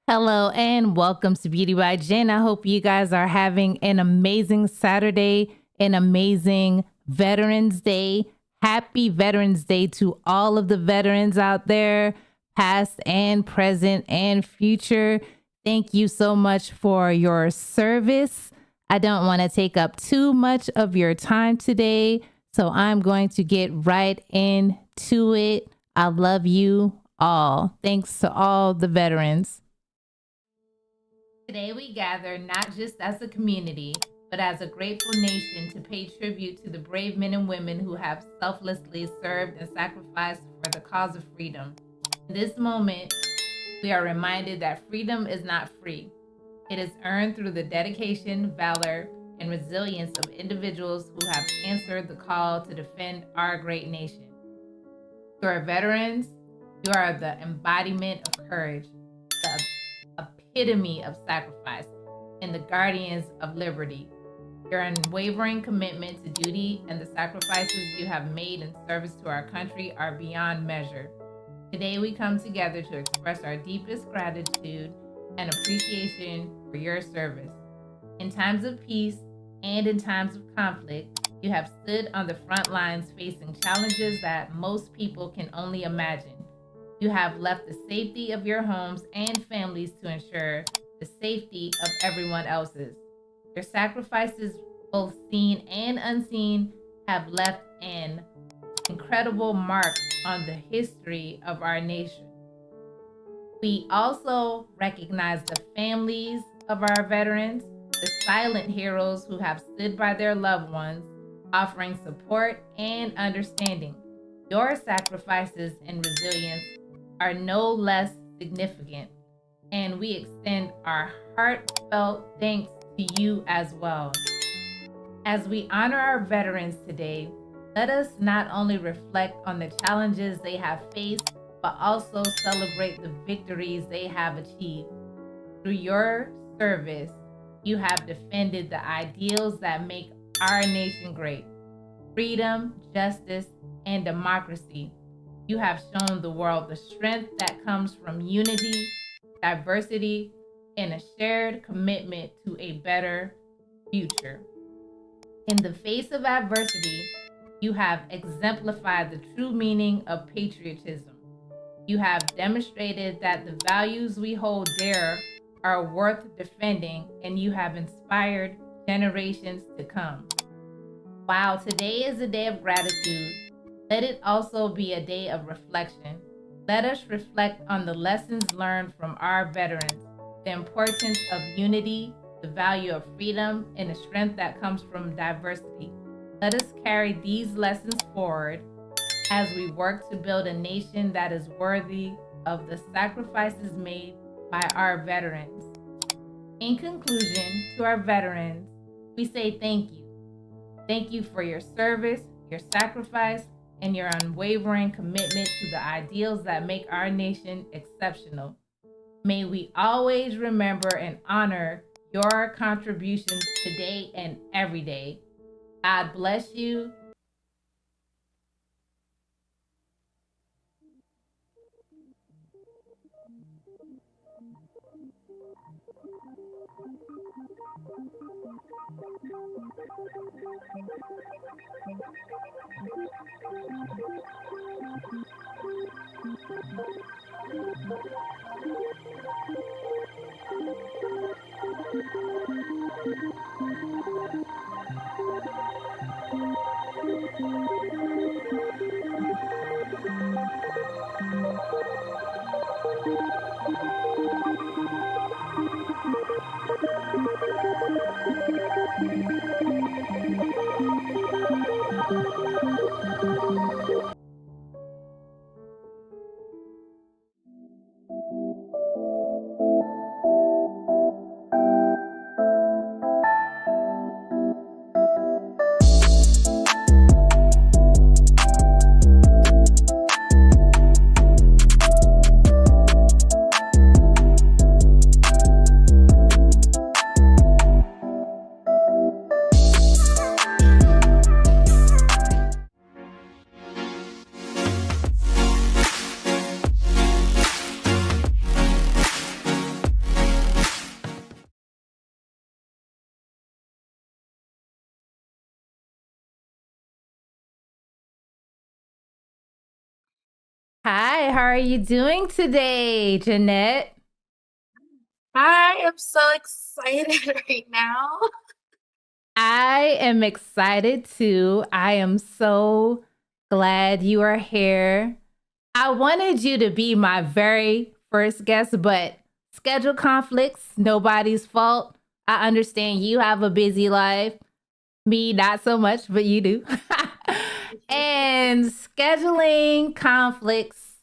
Hello and welcome to Beauty by Jen. I hope you guys are having an amazing Saturday, an amazing Veterans Day. Happy Veterans Day to all of the veterans out there, past and present and future. Thank you so much for your service. I don't want to take up too much of your time today, so I'm going to get right into it. I love you all. Thanks to all the veterans. Today we gather not just as a community, but as a grateful nation to pay tribute to the brave men and women who have selflessly served and sacrificed for the cause of freedom. In this moment, we are reminded that freedom is not free. It is earned through the dedication, valor, and resilience of individuals who have answered the call to defend our great nation. To our veterans, you are the embodiment of courage, the epitome of sacrifice, and the guardians of liberty. Your unwavering commitment to duty and the sacrifices you have made in service to our country are beyond measure. Today we come together to express our deepest gratitude and appreciation for your service. In times of peace and in times of conflict, you have stood on the front lines facing challenges that most people can only imagine. You have left the safety of your homes and families to ensure the safety of everyone else's. Your sacrifices, both seen and unseen, have left an incredible mark on the history of our nation. We also recognize the families of our veterans, the silent heroes who have stood by their loved ones, offering support and understanding. Your sacrifices and resilience are no less significant, and we extend our heartfelt thanks to you as well. As we honor our veterans today, let us not only reflect on the challenges they have faced, but also celebrate the victories they have achieved. Through your service, you have defended the ideals that make our nation great: freedom, justice, and democracy. You have shown the world the strength that comes from unity, diversity, and a shared commitment to a better future. In the face of adversity, you have exemplified the true meaning of patriotism. You have demonstrated that the values we hold dear are worth defending, and you have inspired generations to come. While today is a day of gratitude, let it also be a day of reflection. Let us reflect on the lessons learned from our veterans, the importance of unity, the value of freedom, and the strength that comes from diversity. Let us carry these lessons forward as we work to build a nation that is worthy of the sacrifices made by our veterans. In conclusion, to our veterans, we say thank you. Thank you for your service, your sacrifice, and your unwavering commitment to the ideals that make our nation exceptional. May we always remember and honor your contributions today and every day. God bless you. Hi, how are you doing today, Jeannette? I am so excited right now. I am excited too. I am so glad you are here. I wanted you to be my very first guest, but schedule conflicts, nobody's fault. I understand you have a busy life. Me, not so much, but you do. And scheduling conflicts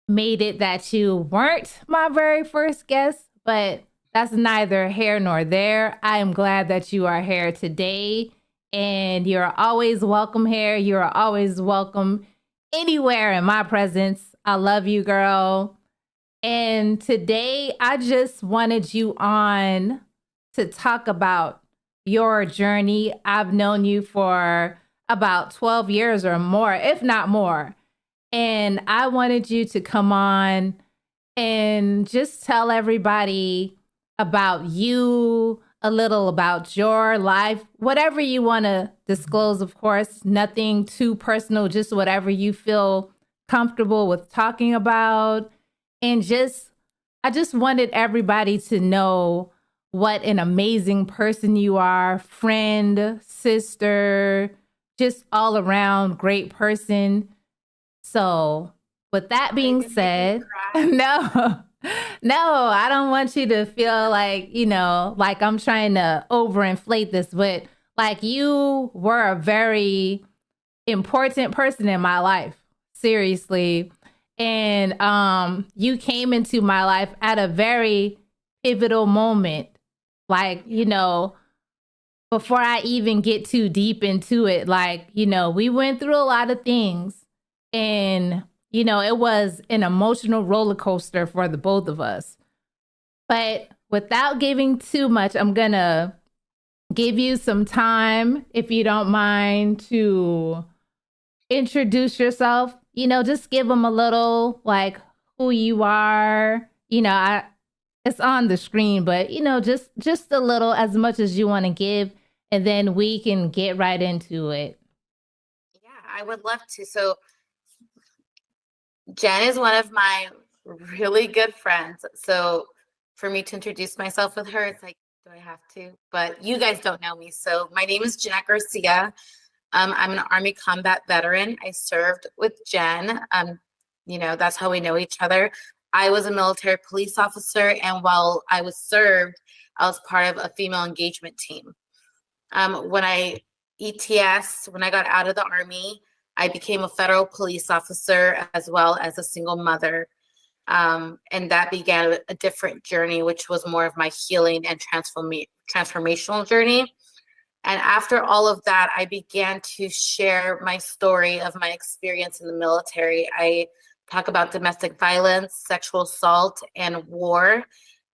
made it that you weren't my very first guest, but that's neither here nor there. I am glad that you are here today, and you're always welcome here. You're always welcome anywhere in my presence. I love you, girl. And today I just wanted you on to talk about your journey. I've known you for about 12 years or more, if not more. And I wanted you to come on and just tell everybody about you, a little about your life, whatever you want to disclose, of course, nothing too personal, just whatever you feel comfortable with talking about. And I just wanted everybody to know what an amazing person you are, friend, sister, just all around great person. So, with that Are you being gonna make me said, cry? no, no, I don't want you to feel like, like I'm trying to overinflate this, but like you were a very important person in my life, seriously. And you came into my life at a very pivotal moment. Like, before I even get too deep into it, like, we went through a lot of things and, it was an emotional roller coaster for the both of us. But without giving too much, I'm going to give you some time, if you don't mind, to introduce yourself. Just give them a little like who you are. It's on the screen, but just a little, as much as you want to give, and then we can get right into it. Yeah, I would love to. So Jen is one of my really good friends. So for me to introduce myself with her, it's like, do I have to? But you guys don't know me. So my name is Jeannette Garcia. I'm an Army combat veteran. I served with Jen. That's how we know each other. I was a military police officer, and while I was served, I was part of a female engagement team. When I when I got out of the Army, I became a federal police officer as well as a single mother. And that began a different journey, which was more of my healing and transformational journey. And after all of that, I began to share my story of my experience in the military. I talk about domestic violence, sexual assault, and war,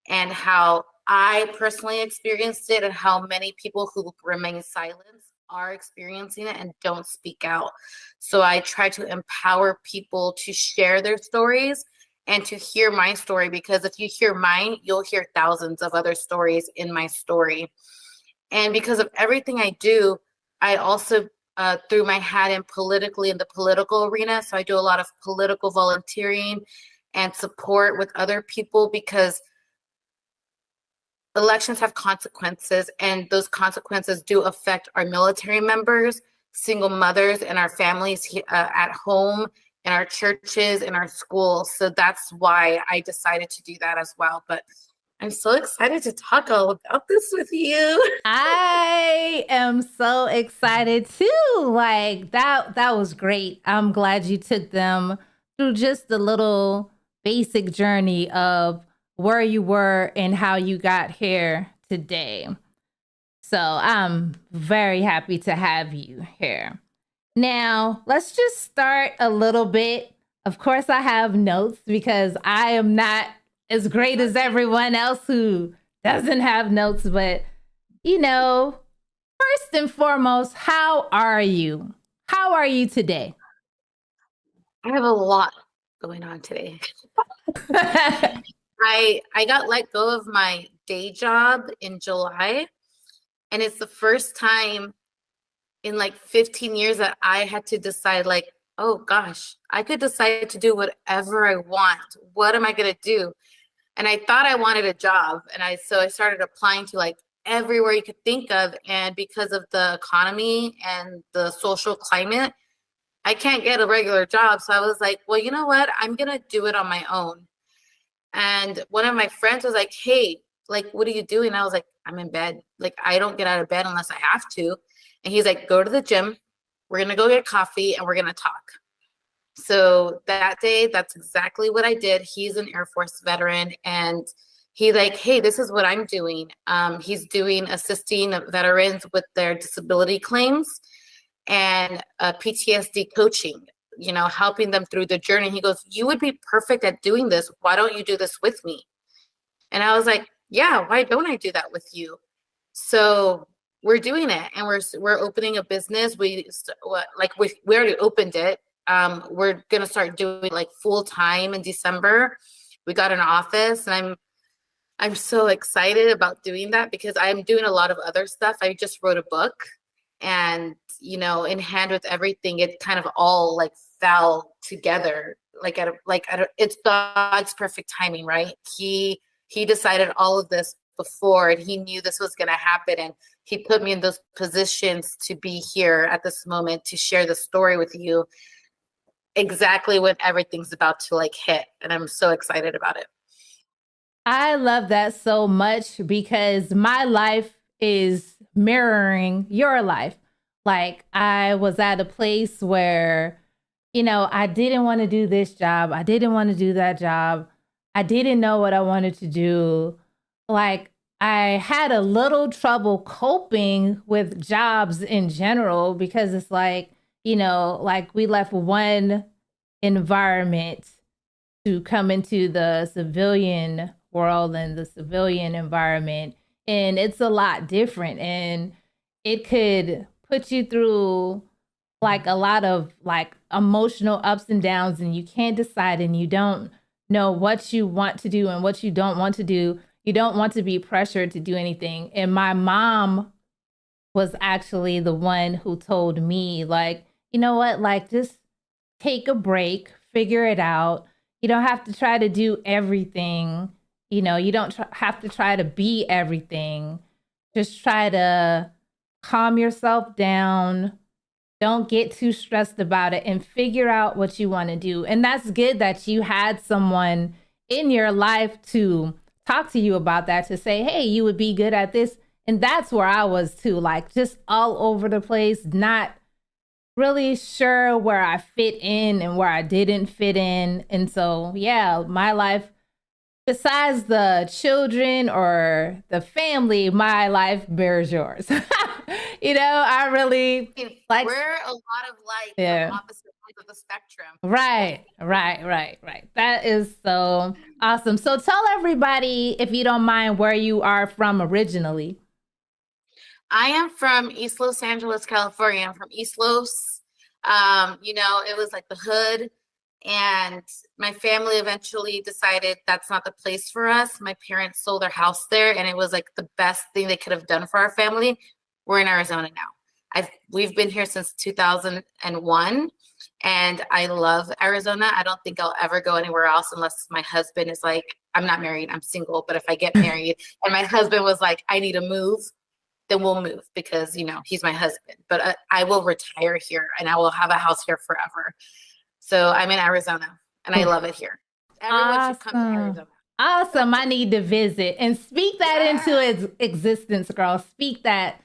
and how I personally experienced it and how many people who remain silent are experiencing it and don't speak out. So I try to empower people to share their stories and to hear my story, because if you hear mine, you'll hear thousands of other stories in my story. And because of everything I do, I also threw my hat in politically in the political arena. So I do a lot of political volunteering and support with other people, because elections have consequences, and those consequences do affect our military members, single mothers, and our families at home, in our churches, in our schools. So that's why I decided to do that as well. But I'm so excited to talk all about this with you. I am so excited too. Like that was great. I'm glad you took them through just the little basic journey of where you were and how you got here today. So I'm very happy to have you here. Now, let's just start a little bit. Of course, I have notes because I am not as great as everyone else who doesn't have notes, but first and foremost, how are you? How are you today? I have a lot going on today. I got let go of my day job in July, and it's the first time in like 15 years that I had to decide, like, oh gosh, I could decide to do whatever I want. What am I going to do? And I thought I wanted a job, and so I started applying to like everywhere you could think of, and because of the economy and the social climate, I can't get a regular job. So I was like, well, you know what? I'm going to do it on my own. And one of my friends was like, hey, like, what are you doing? I was like, I'm in bed. Like, I don't get out of bed unless I have to. And he's like, go to the gym. We're going to go get coffee and we're going to talk. So that day, that's exactly what I did. He's an Air Force veteran, and he's like, hey, this is what I'm doing. He's doing assisting veterans with their disability claims and PTSD coaching, helping them through the journey. He goes, you would be perfect at doing this. Why don't you do this with me? And I was like, yeah, why don't I do that with you? So we're doing it, and we're opening a business. We already opened it. We're going to start doing like full time in December. We got an office, and I'm so excited about doing that because I'm doing a lot of other stuff. I just wrote a book, and in hand with everything, it kind of all like fell together. It's God's perfect timing, right? He decided all of this before, and he knew this was going to happen, and he put me in those positions to be here at this moment to share the story with you exactly when everything's about to like hit, and I'm so excited about it. I love that so much because my life is mirroring your life. Like, I was at a place where, I didn't want to do this job. I didn't want to do that job. I didn't know what I wanted to do. Like, I had a little trouble coping with jobs in general because it's like, like we left one environment to come into the civilian world and the civilian environment. And it's a lot different. And it could put you through like a lot of like emotional ups and downs, and you can't decide, and you don't know what you want to do and what you don't want to do. You don't want to be pressured to do anything. And my mom was actually the one who told me, like, you know what, like, just take a break, figure it out. You don't have to try to do everything. You don't have to try to be everything. Just try to calm yourself down. Don't get too stressed about it and figure out what you want to do. And that's good that you had someone in your life to talk to you about that, to say, hey, you would be good at this. And that's where I was too, like just all over the place, not really sure where I fit in and where I didn't fit in. And so, yeah, my life, besides the children or the family, my life bears yours. I really like. We're a lot of like Yeah. opposite ends of the spectrum. Right. That is so awesome. So tell everybody, if you don't mind, where you are from originally. I am from East Los Angeles, California. I'm from East Los. It was like the hood. And my family eventually decided that's not the place for us. My parents sold their house there, and it was like the best thing they could have done for our family. We're in Arizona now. We've been here since 2001, and I love Arizona. I don't think I'll ever go anywhere else unless my husband is like, I'm not married, I'm single, but if I get married and my husband was like, I need to move, then we'll move because, he's my husband. But I will retire here and I will have a house here forever. So I'm in Arizona and I love it here. Everyone should come to Arizona. Awesome. I need to visit and speak that into existence, girl. Speak that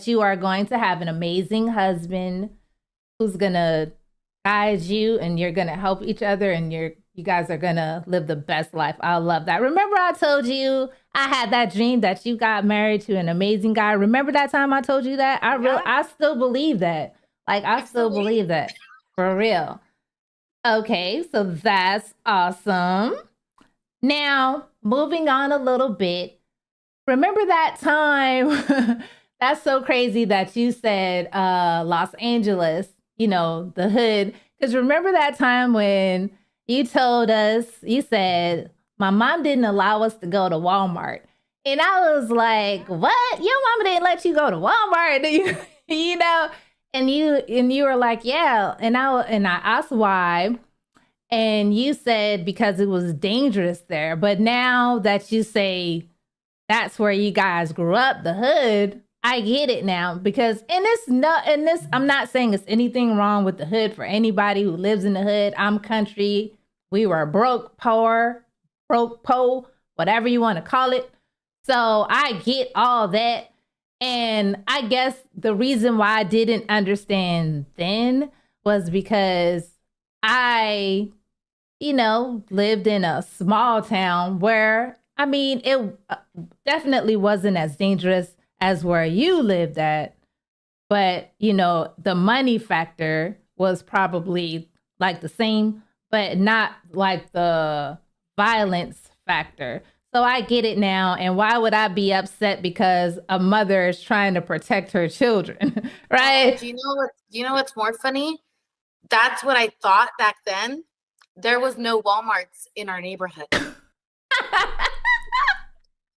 you are going to have an amazing husband who's going to guide you and you're going to help each other and you guys are going to live the best life. I love that. Remember I told you I had that dream that you got married to an amazing guy. Remember that time I told you that? I still believe that. Like, I still believe that. For real. Okay, so that's awesome. Now, moving on a little bit. Remember that time? That's so crazy that you said Los Angeles, the hood. Because remember that time when you told us, you said, my mom didn't allow us to go to Walmart. And I was like, what? Your mama didn't let you go to Walmart? And you were like, yeah. And I asked why. And you said because it was dangerous there. But now that you say that's where you guys grew up, the hood, I get it now. Because I'm not saying it's anything wrong with the hood for anybody who lives in the hood. I'm country. We were broke, poor, whatever you want to call it. So I get all that. And I guess the reason why I didn't understand then was because I, lived in a small town where, it definitely wasn't as dangerous as where you lived at. But, the money factor was probably like the same, but not like the violence factor. So I get it now. And why would I be upset because a mother is trying to protect her children? Right? Do you know what's more funny? That's what I thought back then. There was no Walmarts in our neighborhood. Oh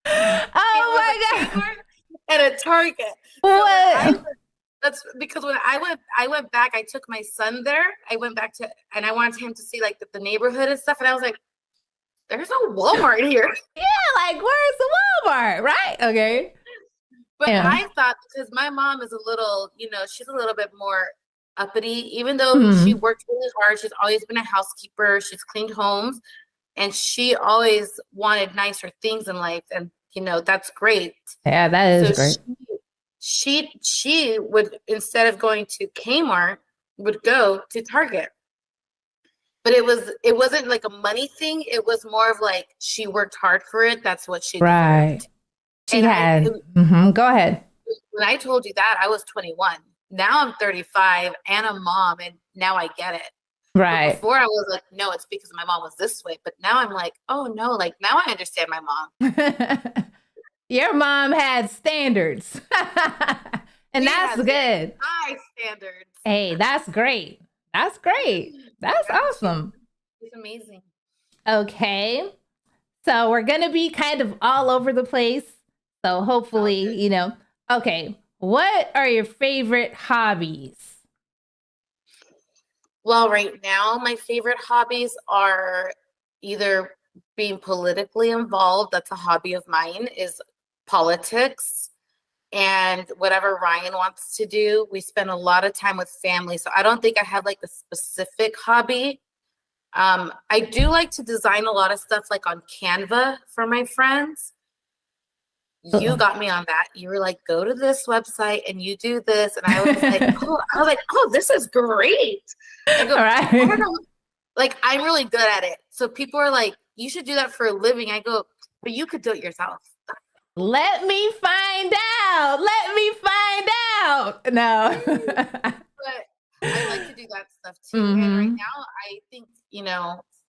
my God. And a Target. What? So that's because when I went back, I took my son there. I went back and I wanted him to see like the neighborhood and stuff. And I was like, there's no Walmart here. Yeah, like where's the Walmart? Right? Okay. But I thought because my mom is a little, she's a little bit more uppity, even though she worked really hard. She's always been a housekeeper. She's cleaned homes and she always wanted nicer things in life. And, that's great. Yeah, that is great. She would, instead of going to Kmart, would go to Target. But it wasn't like a money thing. It was more of like she worked hard for it. That's what she deserved. She had. Go ahead. When I told you that, I was 21. Now I'm 35 and a mom, and now I get it. Right. But before I was like, no, it's because my mom was this way. But now I'm like, oh no, like now I understand my mom. Your mom had standards. And that's good. High standards. Hey, that's great. That's great. That's awesome. It's amazing. Okay. So we're going to be kind of all over the place. So hopefully, okay. What are your favorite hobbies? Well, right now, my favorite hobbies are either being politically involved. That's a hobby of mine, is politics. And whatever Ryan wants to do, we spend a lot of time with family. So I don't think I have like a specific hobby. I do like to design a lot of stuff like on Canva for my friends. You got me on that. You were like, go to this website and you do this. And I was like, oh, this is great. I go, right. I don't know. Like, I'm really good at it. So people are like, you should do that for a living. I go, but you could do it yourself. Let me find out. Let me find out. No. But I like to do that stuff too. And right now, I think,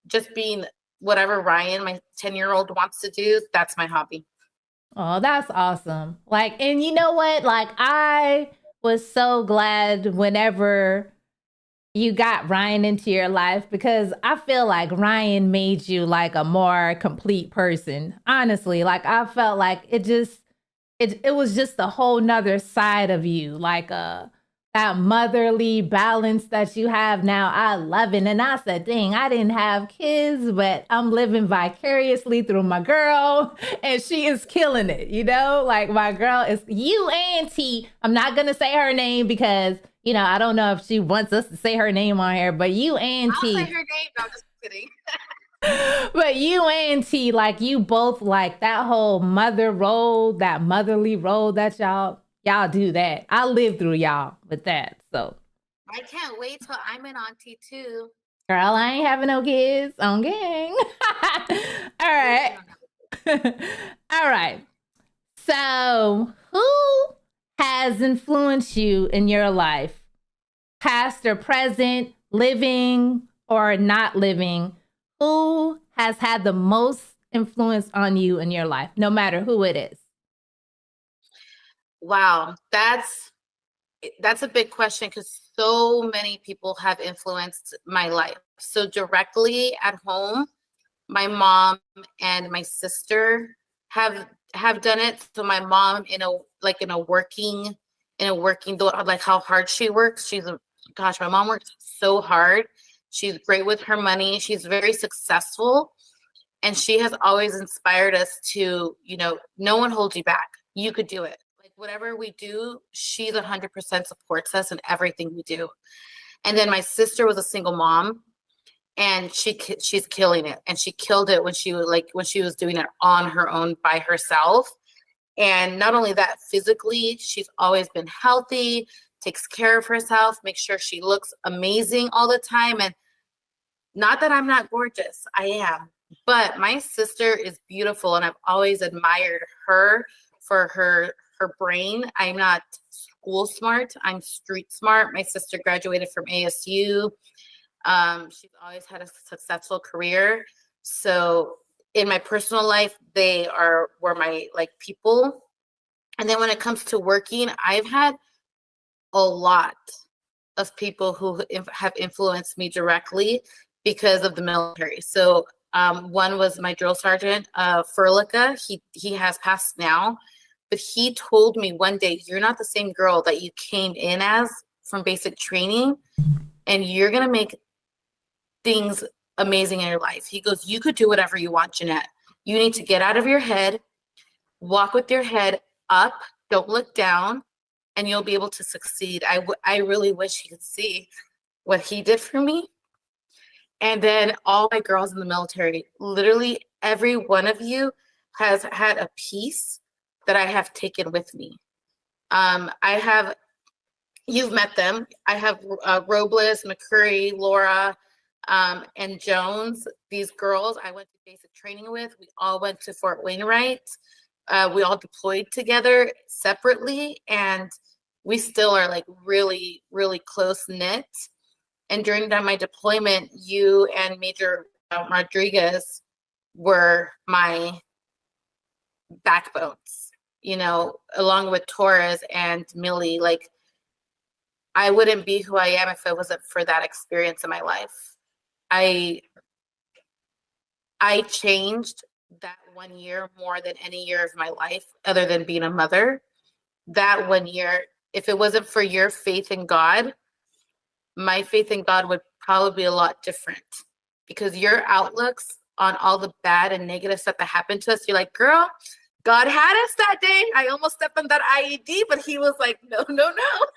just being whatever Ryan, my 10-year-old, wants to do, that's my hobby. Oh, that's awesome. Like, and you know what? Like, I was so glad whenever you got Ryan into your life because I feel like Ryan made you like a more complete person. Honestly, like I felt like it was just a whole nother side of you, like that motherly balance that you have now. I love it. And I said, dang, I didn't have kids, but I'm living vicariously through my girl, and she is killing it, you know? Like my girl is you auntie. I'm not gonna say her name because I don't know if she wants us to say her name on here, but you I'll say auntie. her name. No, I'm just kidding. But you and T, like you both like that whole mother role, that motherly role that y'all do that. I live through y'all with that. So I can't wait till I'm an auntie too. girl, I ain't having no kids on gang. All right. All right. So who has influenced you in your life? Past or present, living or not living? Who has had the most influence on you in your life, no matter who it is? Wow, that's a big question because so many people have influenced my life. So directly at home, my mom and my sister have done it. So my mom in a working like how hard she works. Gosh, my mom works so hard. She's great with her money. She's very successful. And she has always inspired us to, no one holds you back. You could do it. Like whatever we do, she's 100% supports us in everything we do. And then my sister was a single mom, and she's killing it. And she killed it when she was doing it on her own by herself. And not only that, physically, she's always been healthy, takes care of herself, makes sure she looks amazing all the time. And not that I'm not gorgeous, I am. But my sister is beautiful, and I've always admired her for her brain. I'm not school smart, I'm street smart. My sister graduated from ASU. She's always had a successful career. So in my personal life, were my like people. And then when it comes to working, I've had a lot of people who have influenced me directly because of the military. So one was my drill sergeant, Furlica. He has passed now, but he told me one day, "You're not the same girl that you came in as from basic training, and you're gonna make things amazing in your life." He goes, "You could do whatever you want, Jeannette. You need to get out of your head, walk with your head up, don't look down, and you'll be able to succeed." I really wish he could see what he did for me. And then all my girls in the military, literally every one of you has had a piece that I have taken with me. You've met them. I have Robles, McCurry, Laura, and Jones. These girls I went to basic training with. We all went to Fort Wainwright. We all deployed together separately, and we still are like really, really close knit. And during my deployment, you and Major Rodriguez were my backbones, along with Torres and Millie. Like, I wouldn't be who I am if it wasn't for that experience in my life. I changed that 1 year more than any year of my life, other than being a mother. That 1 year, if it wasn't for your faith in God, my faith in God would probably be a lot different, because your outlooks on all the bad and negative stuff that happened to us, you're like, girl, God had us that day. I almost stepped on that IED, but he was like, no, no, no.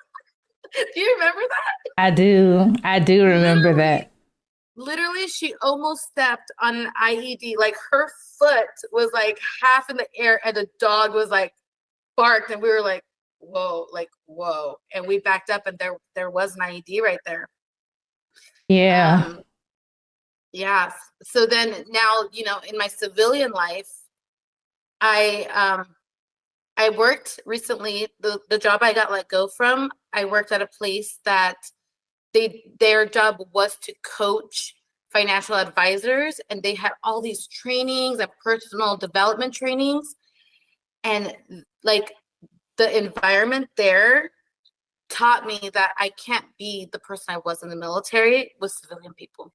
Do you remember that? I do. I do remember that. Literally, she almost stepped on an IED. Like, her foot was like half in the air, and the dog was like barked, and we were like, whoa, like, whoa. And we backed up, and there was an IED right there. Yeah. Yeah. So then now, in my civilian life, I worked recently, the job I got let go from, I worked at a place that their job was to coach financial advisors, and they had all these trainings and personal development trainings. And like the environment there taught me that I can't be the person I was in the military with civilian people.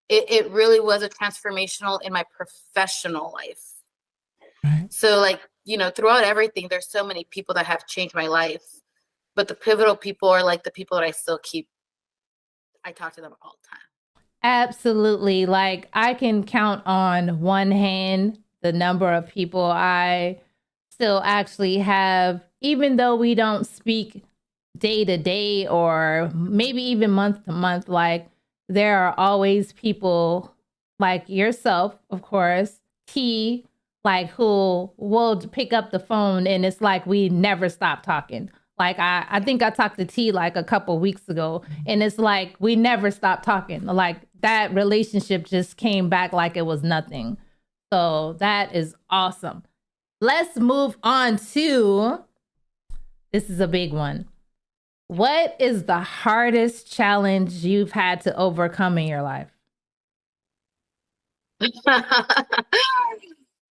It really was a transformational in my professional life. Right. So like, you know, throughout everything, there's so many people that have changed my life, but the pivotal people are like the people that I talk to them all the time. Absolutely. Like I can count on one hand the number of people I still actually have, even though we don't speak day to day or maybe even month to month. Like there are always people like yourself, of course, T, like who will pick up the phone and it's like we never stop talking. Like I think I talked to T like a couple weeks ago and it's like we never stopped talking. Like that relationship just came back like it was nothing. So that is awesome. Let's move on to, this is a big one. What is the hardest challenge you've had to overcome in your life?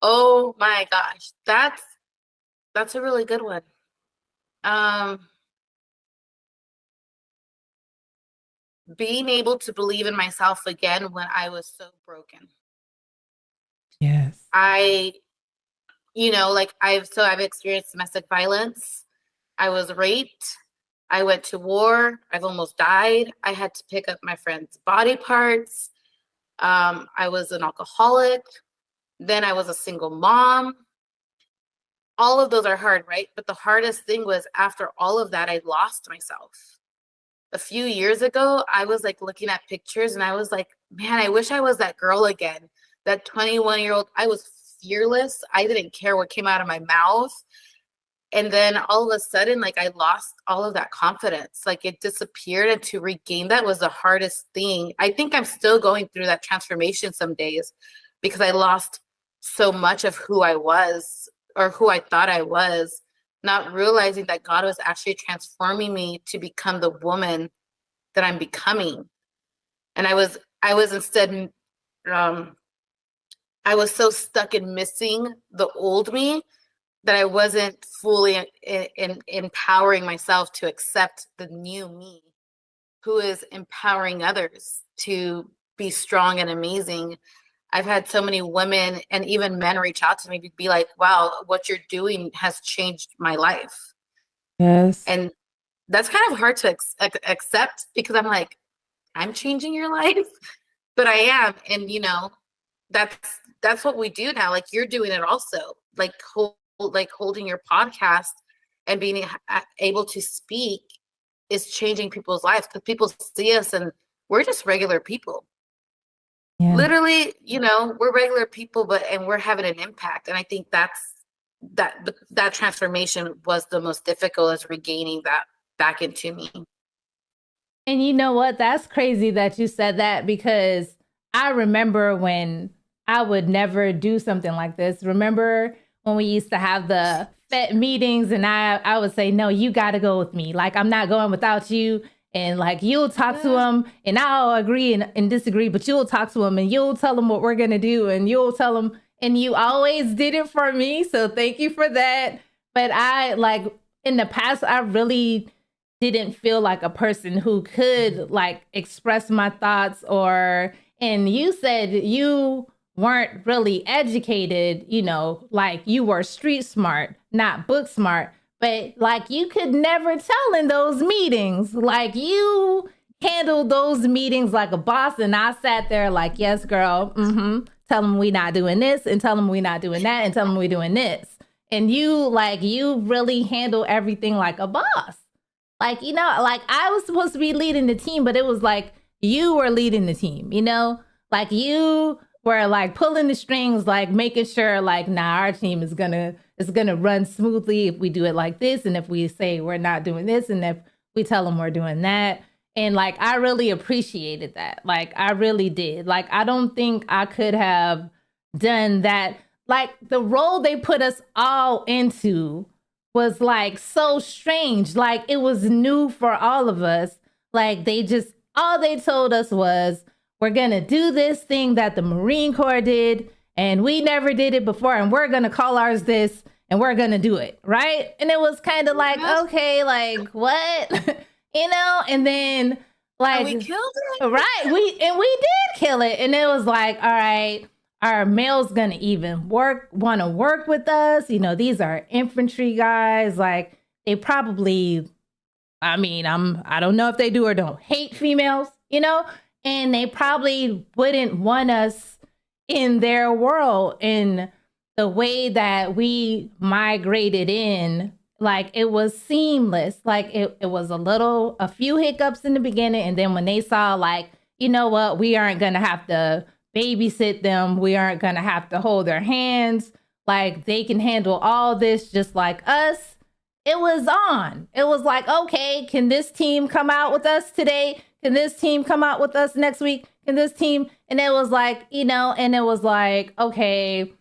Oh my gosh. That's a really good one. Being able to believe in myself again when I was so broken. Yes. I've experienced domestic violence. I was raped. I went to war. I've almost died. I had to pick up my friend's body parts. I was an alcoholic. Then I was a single mom. All of those are hard, right? But the hardest thing was after all of that, I lost myself. A few years ago, I was like looking at pictures and I was like, man, I wish I was that girl again. That 21-year-old, I was fearless. I didn't care what came out of my mouth. And then all of a sudden, like I lost all of that confidence. Like it disappeared, and to regain that was the hardest thing. I think I'm still going through that transformation some days because I lost so much of who I was or who I thought I was, not realizing that God was actually transforming me to become the woman that I'm becoming. And I was instead, I was so stuck in missing the old me that I wasn't fully empowering myself to accept the new me who is empowering others to be strong and amazing. I've had so many women and even men reach out to me to be like, wow, what you're doing has changed my life. Yes. And that's kind of hard to accept because I'm like, I'm changing your life, but I am. And you know, that's what we do now. Like you're doing it also, like holding your podcast and being able to speak is changing people's lives because people see us and we're just regular people. Yeah. Literally, you know, we're regular people, and we're having an impact. And I think that transformation was the most difficult, is regaining that back into me. And you know what? That's crazy that you said that because I remember when I would never do something like this. Remember when we used to have the FET meetings and I would say, no, you got to go with me. Like, I'm not going without you. And like, you'll talk to him and I'll agree and disagree, but you'll talk to him and you'll tell him what we're going to do. And you'll tell him, and you always did it for me. So thank you for that. But I like in the past, I really didn't feel like a person who could like express my thoughts and you said you weren't really educated, you know, like you were street smart, not book smart, but like you could never tell in those meetings, like you handled those meetings like a boss. And I sat there like, yes, girl. Tell them we not doing this and tell them we not doing that and tell them we doing this. And you really handle everything like a boss. Like, you know, like I was supposed to be leading the team, but it was like you were leading the team, you know, like you were like pulling the strings, like making sure like, nah, our team is gonna run smoothly if we do it like this. And if we say we're not doing this and if we tell them we're doing that. And like, I really appreciated that. Like, I really did. Like, I don't think I could have done that. Like the role they put us all into was like so strange. Like it was new for all of us. Like all they told us was, we're going to do this thing that the Marine Corps did and we never did it before and we're going to call ours this. and we're going to do it. Right. And it was kind of like, okay, like what, and then like, and we killed it. Right. We did kill it. And it was like, all right, our male's going to even want to work with us. These are infantry guys. Like they probably, I don't know if they do or don't hate females, and they probably wouldn't want us in their world. In the way that we migrated in, like it was seamless. Like it was a few hiccups in the beginning. And then when they saw like, you know what, we aren't going to have to babysit them. We aren't going to have to hold their hands. Like they can handle all this just like us. It was on. It was like, okay, can this team come out with us today? Can this team come out with us next week? Can this team? And it was like, and it was like, okay,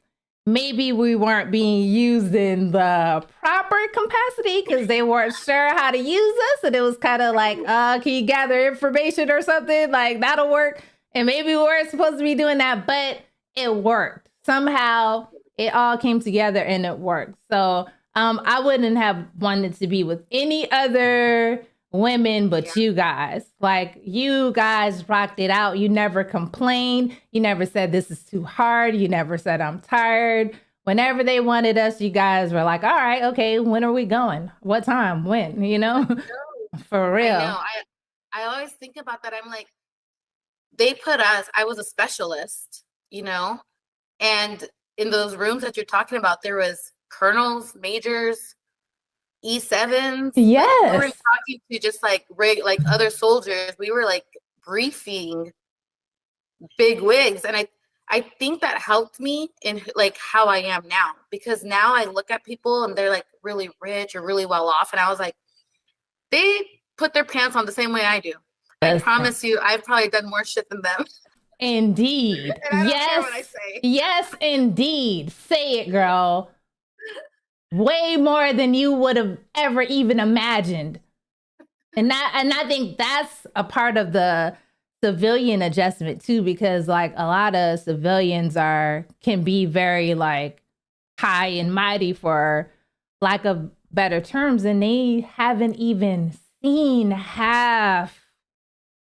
maybe we weren't being used in the proper capacity because they weren't sure how to use us. And it was kind of like, can you gather information or something? Like that'll work. And maybe we weren't supposed to be doing that, but it worked. Somehow it all came together and it worked. So I wouldn't have wanted to be with any other women but you guys. Like you guys rocked it out. You never complained. You never said this is too hard. You never said I'm tired. Whenever they wanted us, you guys were like, all right, okay, when are we going? What time? When? For real. I know. I always think about that. I'm like, they put us, I was a specialist, and in those rooms that you're talking about, there was colonels, majors, E7s. Yes. Like, we weren't talking to just like other soldiers. We were like briefing big wigs. And I think that helped me in like how I am now, because now I look at people and they're like really rich or really well off. And I was like, they put their pants on the same way I do. I promise you, I've probably done more shit than them. Indeed. And I don't care what I say. Yes, indeed. Say it, girl. Way more than you would have ever even imagined. And I think that's a part of the civilian adjustment too, because like a lot of civilians can be very like high and mighty, for lack of better terms, and they haven't even seen half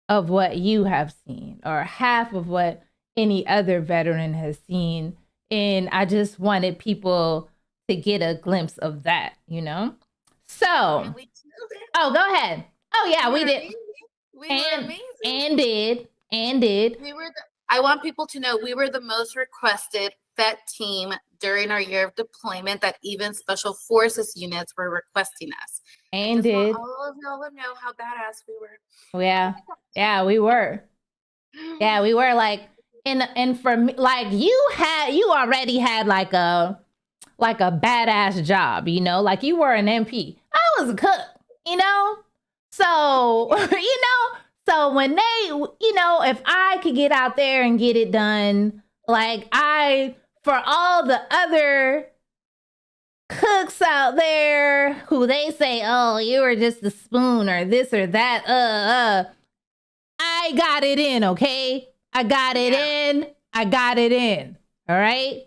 of what you have seen or half of what any other veteran has seen. And I just wanted people to get a glimpse of that, So, oh, go ahead. Oh yeah, we did. We were amazing. And did. I want people to know we were the most requested vet team during our year of deployment, that even special forces units were requesting us. And did. All of y'all would know how badass we were. Yeah, we were. Yeah, we were like, and for me, like you already had like a badass job, like you were an MP. I was a cook, so, so when they, if I could get out there and get it done, like for all the other cooks out there who they say, oh, you were just a spoon or this or that, I got it in, okay? I got it in, all right?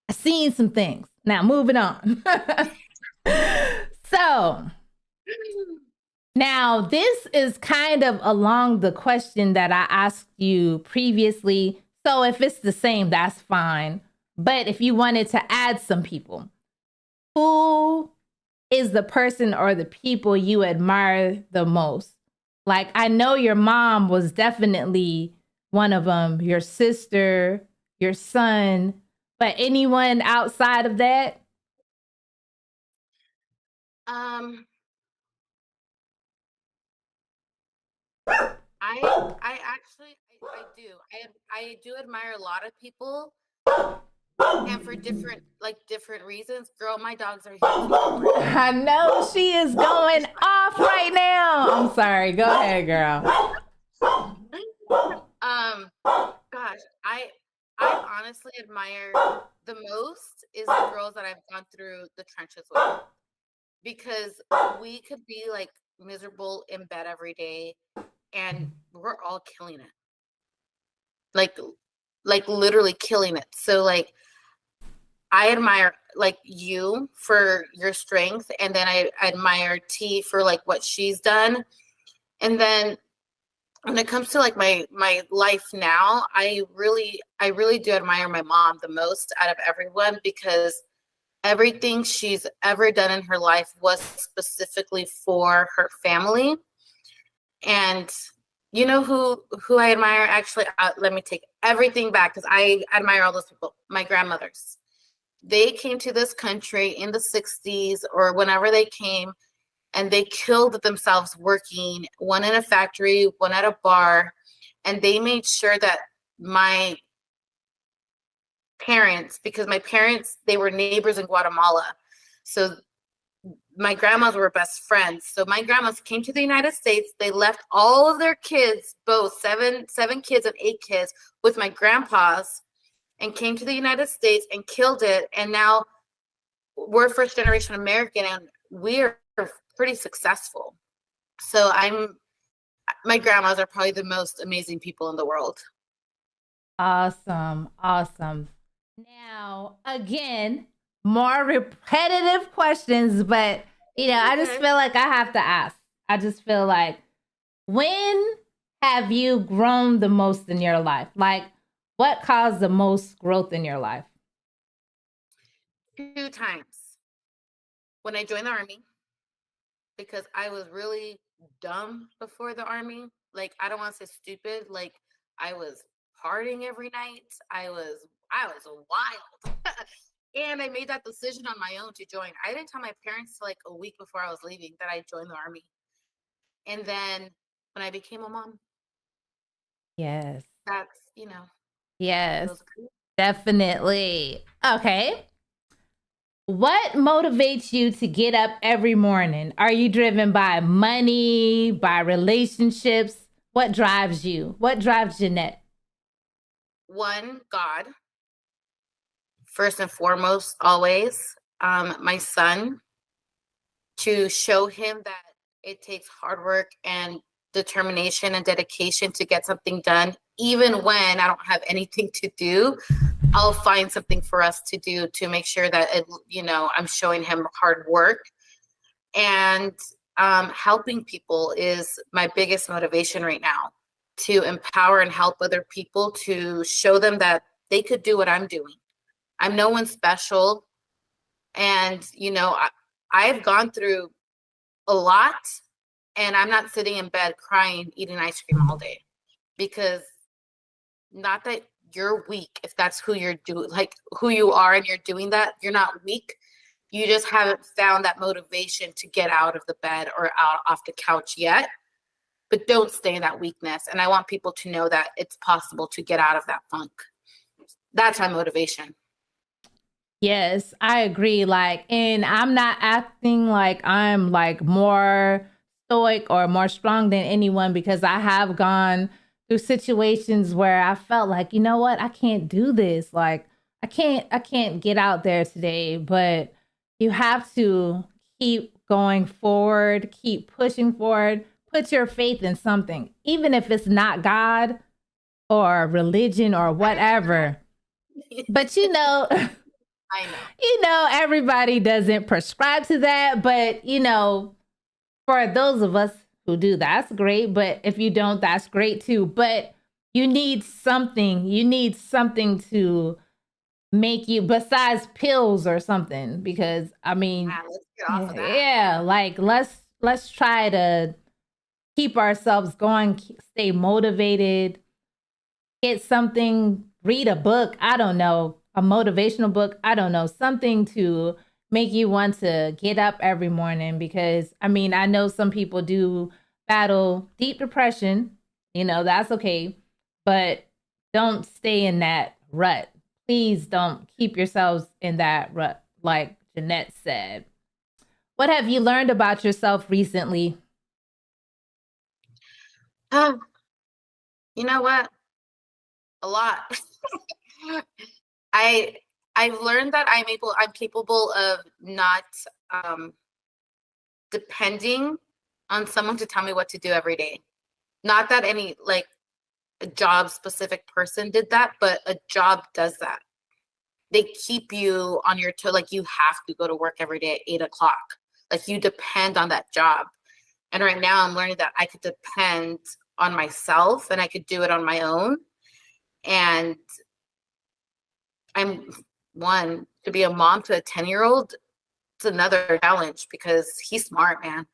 I seen some things. Now, moving on. So, now this is kind of along the question that I asked you previously. So if it's the same, that's fine. But if you wanted to add some people, who is the person or the people you admire the most? Like, I know your mom was definitely one of them, your sister, your son, but anyone outside of that? I do. I do admire a lot of people, and for different reasons. Girl, my dogs are here. I know she is going off right now. I'm sorry. Go ahead, girl. Gosh, I honestly admire the most is the girls that I've gone through the trenches with, because we could be like miserable in bed every day, and we're all killing it. Like literally killing it. So like, I admire like you for your strength, and then I admire T for like what she's done. And then when it comes to like my life now, I really do admire my mom the most out of everyone, because everything she's ever done in her life was specifically for her family. And you know who I admire? Actually, let me take everything back, because I admire all those people. My grandmothers. They came to this country in the 60s or whenever they came, and they killed themselves working, one in a factory, one at a bar. And they made sure that my parents, because my parents, they were neighbors in Guatemala. So my grandmas were best friends. So my grandmas came to the United States. They left all of their kids, both seven kids and 8 kids, with my grandpas, and came to the United States and killed it. And now we're first generation American, and we're pretty successful. So my grandmas are probably the most amazing people in the world. Awesome. Awesome. Now, again, more repetitive questions, but I just feel like I have to ask. I just feel like, when have you grown the most in your life? Like, what caused the most growth in your life? 2 times. When I joined the Army, because I was really dumb before the Army. Like, I don't want to say stupid. Like, I was partying every night. I was wild. And I made that decision on my own to join. I didn't tell my parents till like a week before I was leaving that I joined the Army. And then when I became a mom, Yes. that's, Yes, definitely. Okay. What motivates you to get up every morning? Are you driven by money, by relationships? What drives you? What drives Jeannette? one, God, first and foremost, always. My son, to show him that it takes hard work and determination and dedication to get something done. Even when I don't have anything to do, I'll find something for us to do to make sure that I'm showing him hard work. And helping people is my biggest motivation right now, to empower and help other people, to show them that they could do what I'm doing. I'm no one special. And, I've gone through a lot, and I'm not sitting in bed crying, eating ice cream all day, because not that you're weak. If that's who you're doing, like who you are, and you're doing that, you're not weak. You just haven't found that motivation to get out of the bed or out off the couch yet. But don't stay in that weakness. And I want people to know that it's possible to get out of that funk. That's my motivation. Yes, I agree. Like, and I'm not acting like I'm like more stoic or more strong than anyone, because I have gone through situations where I felt like, you know what, I can't do this. Like, I can't get out there today. But you have to keep going forward, keep pushing forward, put your faith in something, even if it's not God or religion or whatever. But I know. Everybody doesn't prescribe to that, but for those of us who do, that's great. But if you don't, that's great too. But you need something to make you, besides pills or something, because Let's get off of that. yeah, like let's try to keep ourselves going, stay motivated, get something, read a book, I don't know, a motivational book, I don't know, something to make you want to get up every morning. Because I know some people do battle deep depression, that's okay, but don't stay in that rut. Please don't keep yourselves in that rut, like Jeannette said. What have you learned about yourself recently? You know what? A lot. I've learned that I'm capable of not depending on someone to tell me what to do every day. Not that any like a job specific person did that, but a job does that. they keep you on your toe. Like you have to go to work every day at 8 o'clock. Like you depend on that job. And right now I'm learning that I could depend on myself and I could do it on my own. And I'm to be a mom to a 10-year-old. It's another challenge because he's smart, man.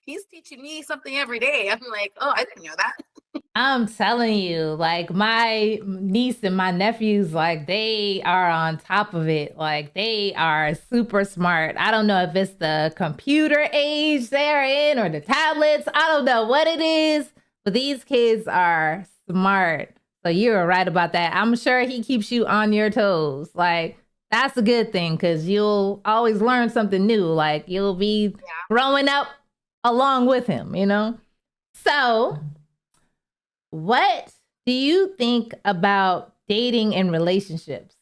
He's teaching me something every day. I'm like, oh, I didn't know that. I'm telling you, like my niece and my nephews, like they are on top of it. Like they are super smart. I don't know if it's the computer age they're in or the tablets. I don't know what it is, but these kids are smart. So you're right about that. I'm sure he keeps you on your toes. Like that's a good thing because you'll always learn something new. Like you'll be growing up along with him, you know? So what do you think about dating and relationships?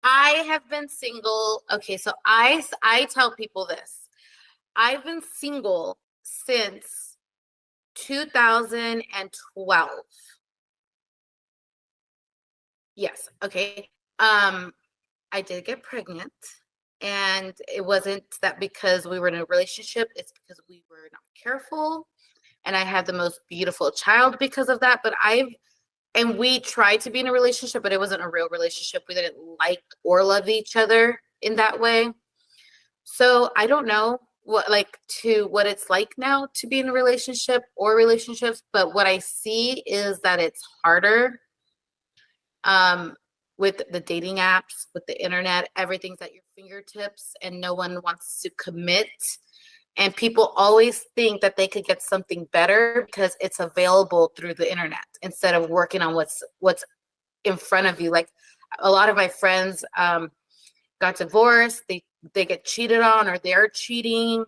I have been single. Okay, so I tell people this. I've been single since 2012. Yes, okay. I did get pregnant. And it wasn't that because we were in a relationship, it's because we were not careful. And I had the most beautiful child because of that. But we tried to be in a relationship, but it wasn't a real relationship. We didn't like or love each other in that way. So I don't know what it's like now to be in a relationship or relationships. But what I see is that it's harder. With the dating apps, with the internet, everything's at your fingertips and no one wants to commit. And people always think that they could get something better because it's available through the internet instead of working on what's in front of you. Like a lot of my friends got divorced, they get cheated on or they're cheating.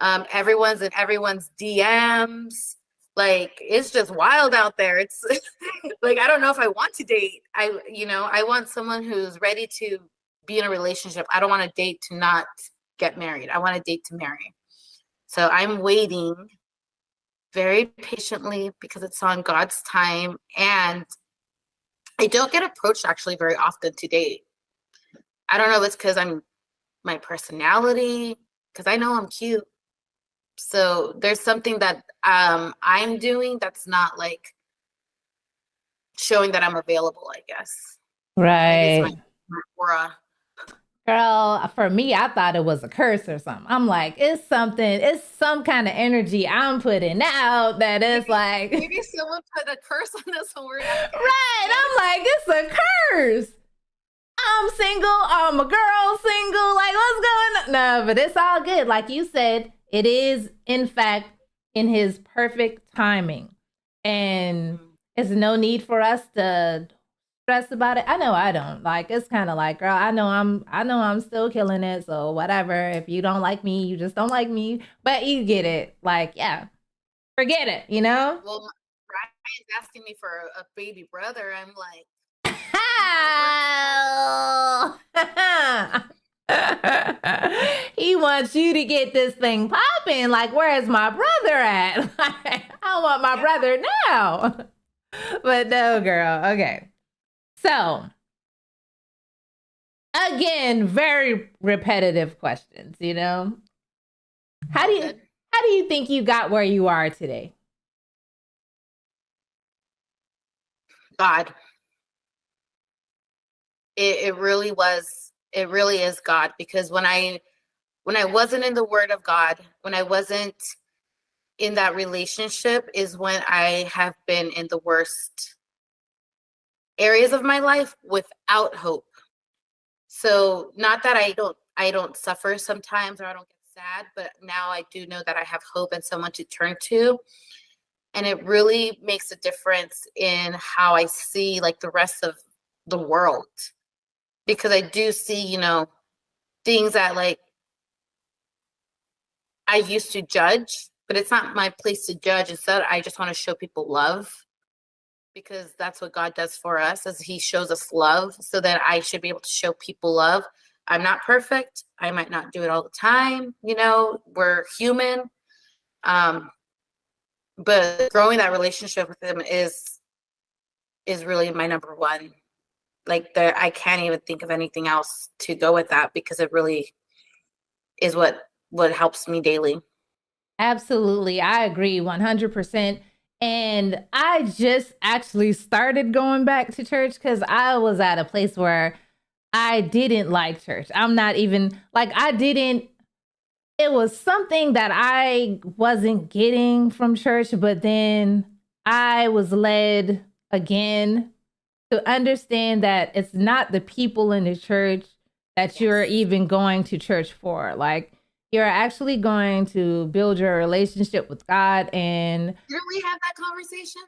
Everyone's in everyone's DMs. Like, it's just wild out there. It's like, I don't know if I want to date. I want someone who's ready to be in a relationship. I don't want to date to not get married. I want to date to marry. So I'm waiting very patiently because it's on God's time. And I don't get approached actually very often to date. I don't know if it's because my personality, because I know I'm cute. So there's something that I'm doing that's not like showing that I'm available, I guess. Right. Maybe it's my aura. Girl, for me, I thought it was a curse or something. I'm like, it's some kind of energy I'm putting out that is like. Maybe someone put a curse on us when we're not. Right. I'm like, it's a curse. I'm single. I'm a girl single. Like, what's going on? No, but it's all good. Like you said, it is, in fact, in his perfect timing. And it's no need for us to stress about it. I know I don't. Like, it's kind of like, girl, I know I'm still killing it. So whatever. If you don't like me, you just don't like me. But you get it. Like, yeah, forget it, you know? Well, Ryan's asking me for a baby brother. I'm like, he wants you to get this thing popping. Like, where's my brother at? I want my brother now. But no, girl. Okay. So, again, very repetitive questions, you know? How do you think you got where you are today? God. It really is God, because when I wasn't in the Word of God, when I wasn't in that relationship is when I have been in the worst areas of my life without hope. So not that I don't suffer sometimes or I don't get sad, but now I do know that I have hope and someone to turn to. And it really makes a difference in how I see like the rest of the world. Because I do see, things that like I used to judge, but it's not my place to judge. Instead, I just want to show people love, because that's what God does for us, is he shows us love, so that I should be able to show people love. I'm not perfect. I might not do it all the time. We're human. But growing that relationship with him is is really my number one. Like I can't even think of anything else to go with that, because it really is what helps me daily. Absolutely. I agree 100%. And I just actually started going back to church because I was at a place where I didn't like church. I'm not even like, it was something that I wasn't getting from church, but then I was led again to understand that it's not the people in the church that you're even going to church for. Like, you're actually going to build your relationship with God. And Didn't we have that conversation?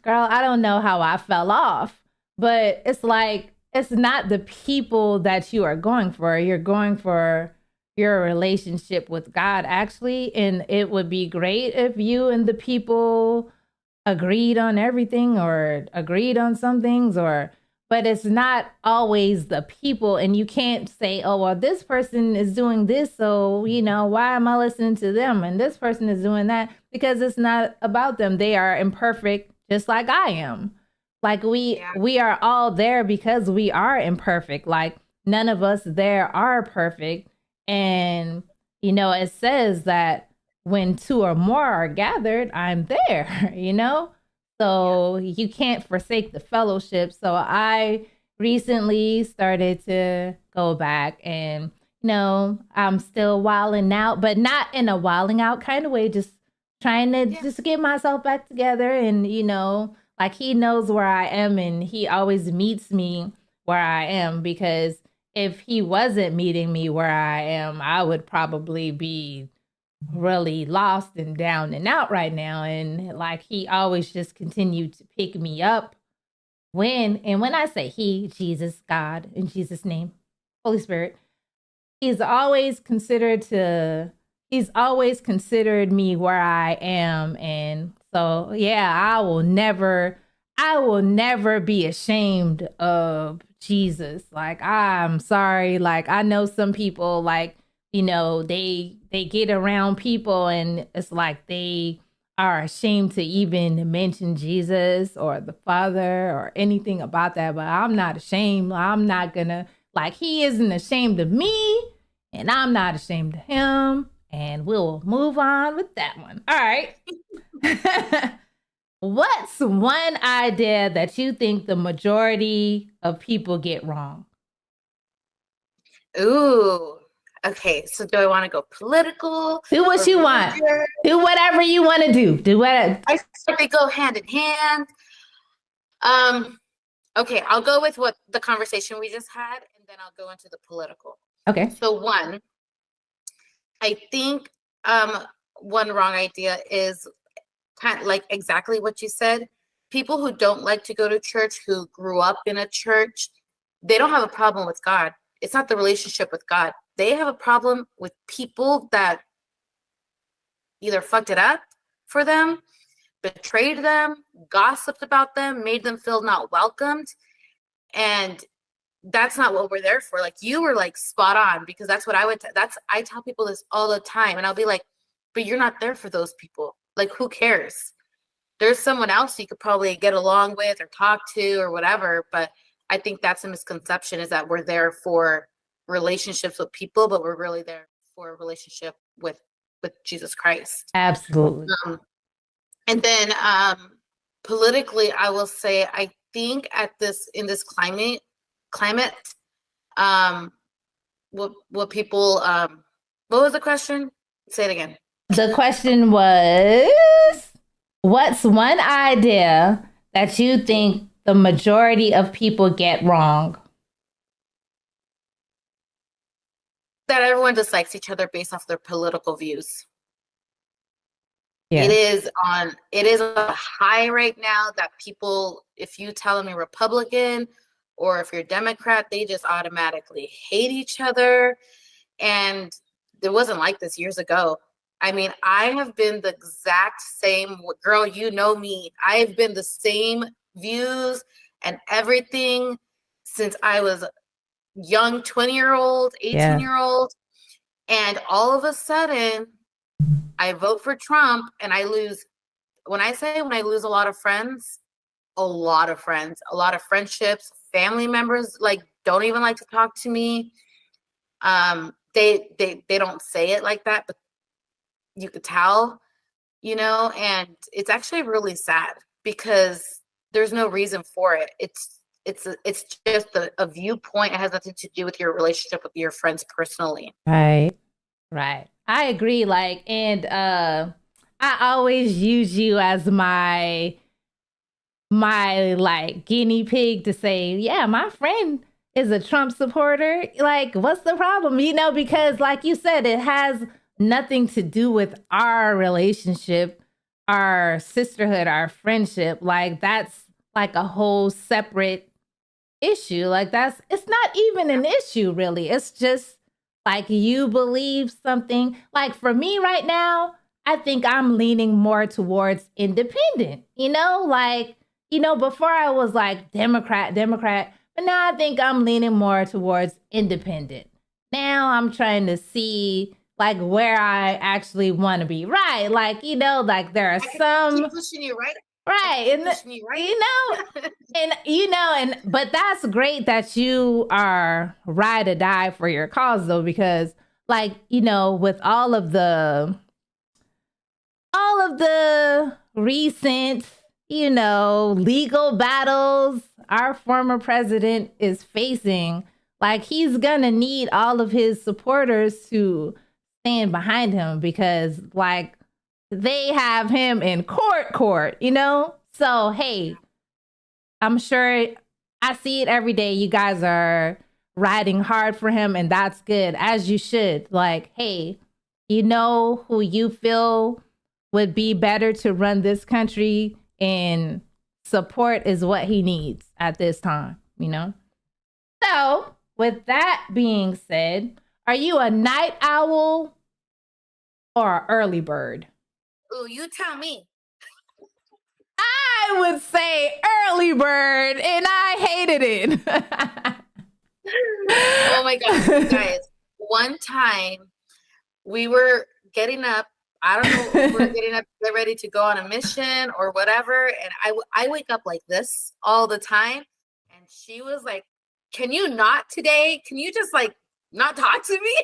girl, I don't know how I fell off, but it's like, it's not the people that you are going for. You're going for your relationship with God, actually. And it would be great if you and the people agreed on everything or agreed on some things, or but it's not always the people. And you can't say, oh well, this person is doing this, so why am I listening to them, and this person is doing that, because it's not about them. They are imperfect just like I am. Like we are all there because we are imperfect. Like none of us there are perfect. And it says that when two or more are gathered, I'm there, So you can't forsake the fellowship. So I recently started to go back, and, I'm still wilding out, but not in a wilding out kind of way, just trying to just get myself back together. And, like he knows where I am, and he always meets me where I am, because if he wasn't meeting me where I am, I would probably be really lost and down and out right now. And like he always just continued to pick me up when I say he, Jesus, God, in Jesus' name, Holy Spirit, he's always considered me where I am. And so I will never be ashamed of Jesus. Like, I'm sorry, like I know some people, like, they get around people and it's like they are ashamed to even mention Jesus or the Father or anything about that. But I'm not ashamed. I'm not gonna, like, he isn't ashamed of me and I'm not ashamed of him. And we'll move on with that one. All right. What's one idea that you think the majority of people get wrong? Ooh. Okay, so do I want to go political? Do what you want. Do whatever you want to do. Do what I think they go hand in hand. Okay, I'll go with what the conversation we just had, and then I'll go into the political. Okay. So one, I think one wrong idea is kind of like exactly what you said. People who don't like to go to church, who grew up in a church, they don't have a problem with God. It's not the relationship with God. They have a problem with people that either fucked it up for them, betrayed them, gossiped about them, made them feel not welcomed. And that's not what we're there for. Like, you were like spot on, because that's what I tell people this all the time. And I'll be like, but you're not there for those people. Like, who cares? There's someone else you could probably get along with or talk to or whatever. But I think that's a misconception, is that we're there for relationships with people, but we're really there for a relationship with Jesus Christ. Absolutely. And then politically, I will say, I think in this climate, what people, what was the question? Say it again. The question was, what's one idea that you think the majority of people get wrong? That everyone dislikes each other based off their political views. Yeah. It is on a high right now that people, if you tell them you're Republican or if you're Democrat, they just automatically hate each other. And it wasn't like this years ago. I mean, I have been the exact same, girl, you know me. I have been the same views and everything since I was young 20-year-old, 18-year-old. And all of a sudden, I vote for Trump and I lose. When I lose a lot of friends, a lot of friends, a lot of friendships, family members like don't even like to talk to me. They don't say it like that, but you could tell, and it's actually really sad because there's no reason for it. It's just a viewpoint. It has nothing to do with your relationship with your friends personally. Right. Right. I agree. I always use you as my like guinea pig to say, yeah, my friend is a Trump supporter. Like, what's the problem? Because like you said, it has nothing to do with our relationship, our sisterhood, our friendship. Like, that's like a whole separate issue. Like, it's not even an issue, really. It's just like you believe something. Like, for me right now, I think I'm leaning more towards independent, before I was like Democrat, but now I think I'm leaning more towards independent. Now I'm trying to see like where I actually want to be. Right. Like, like there are some keep pushing you right. Right. And pushing you right. but that's great that you are ride or die for your cause though, because like, with all of the recent, legal battles our former president is facing, like he's gonna need all of his supporters to stand behind him because like they have him in court, So, hey, I'm sure I see it every day. You guys are riding hard for him, and that's good, as you should. Like, hey, who you feel would be better to run this country, and support is what he needs at this time, So, with that being said, are you a night owl or an early bird? Ooh, you tell me. I would say early bird, and I hated it. Oh my gosh, guys. One time we were getting up. I don't know if we were getting up to get ready to go on a mission or whatever. And I wake up like this all the time. And she was like, can you not today? Can you just like not talk to me?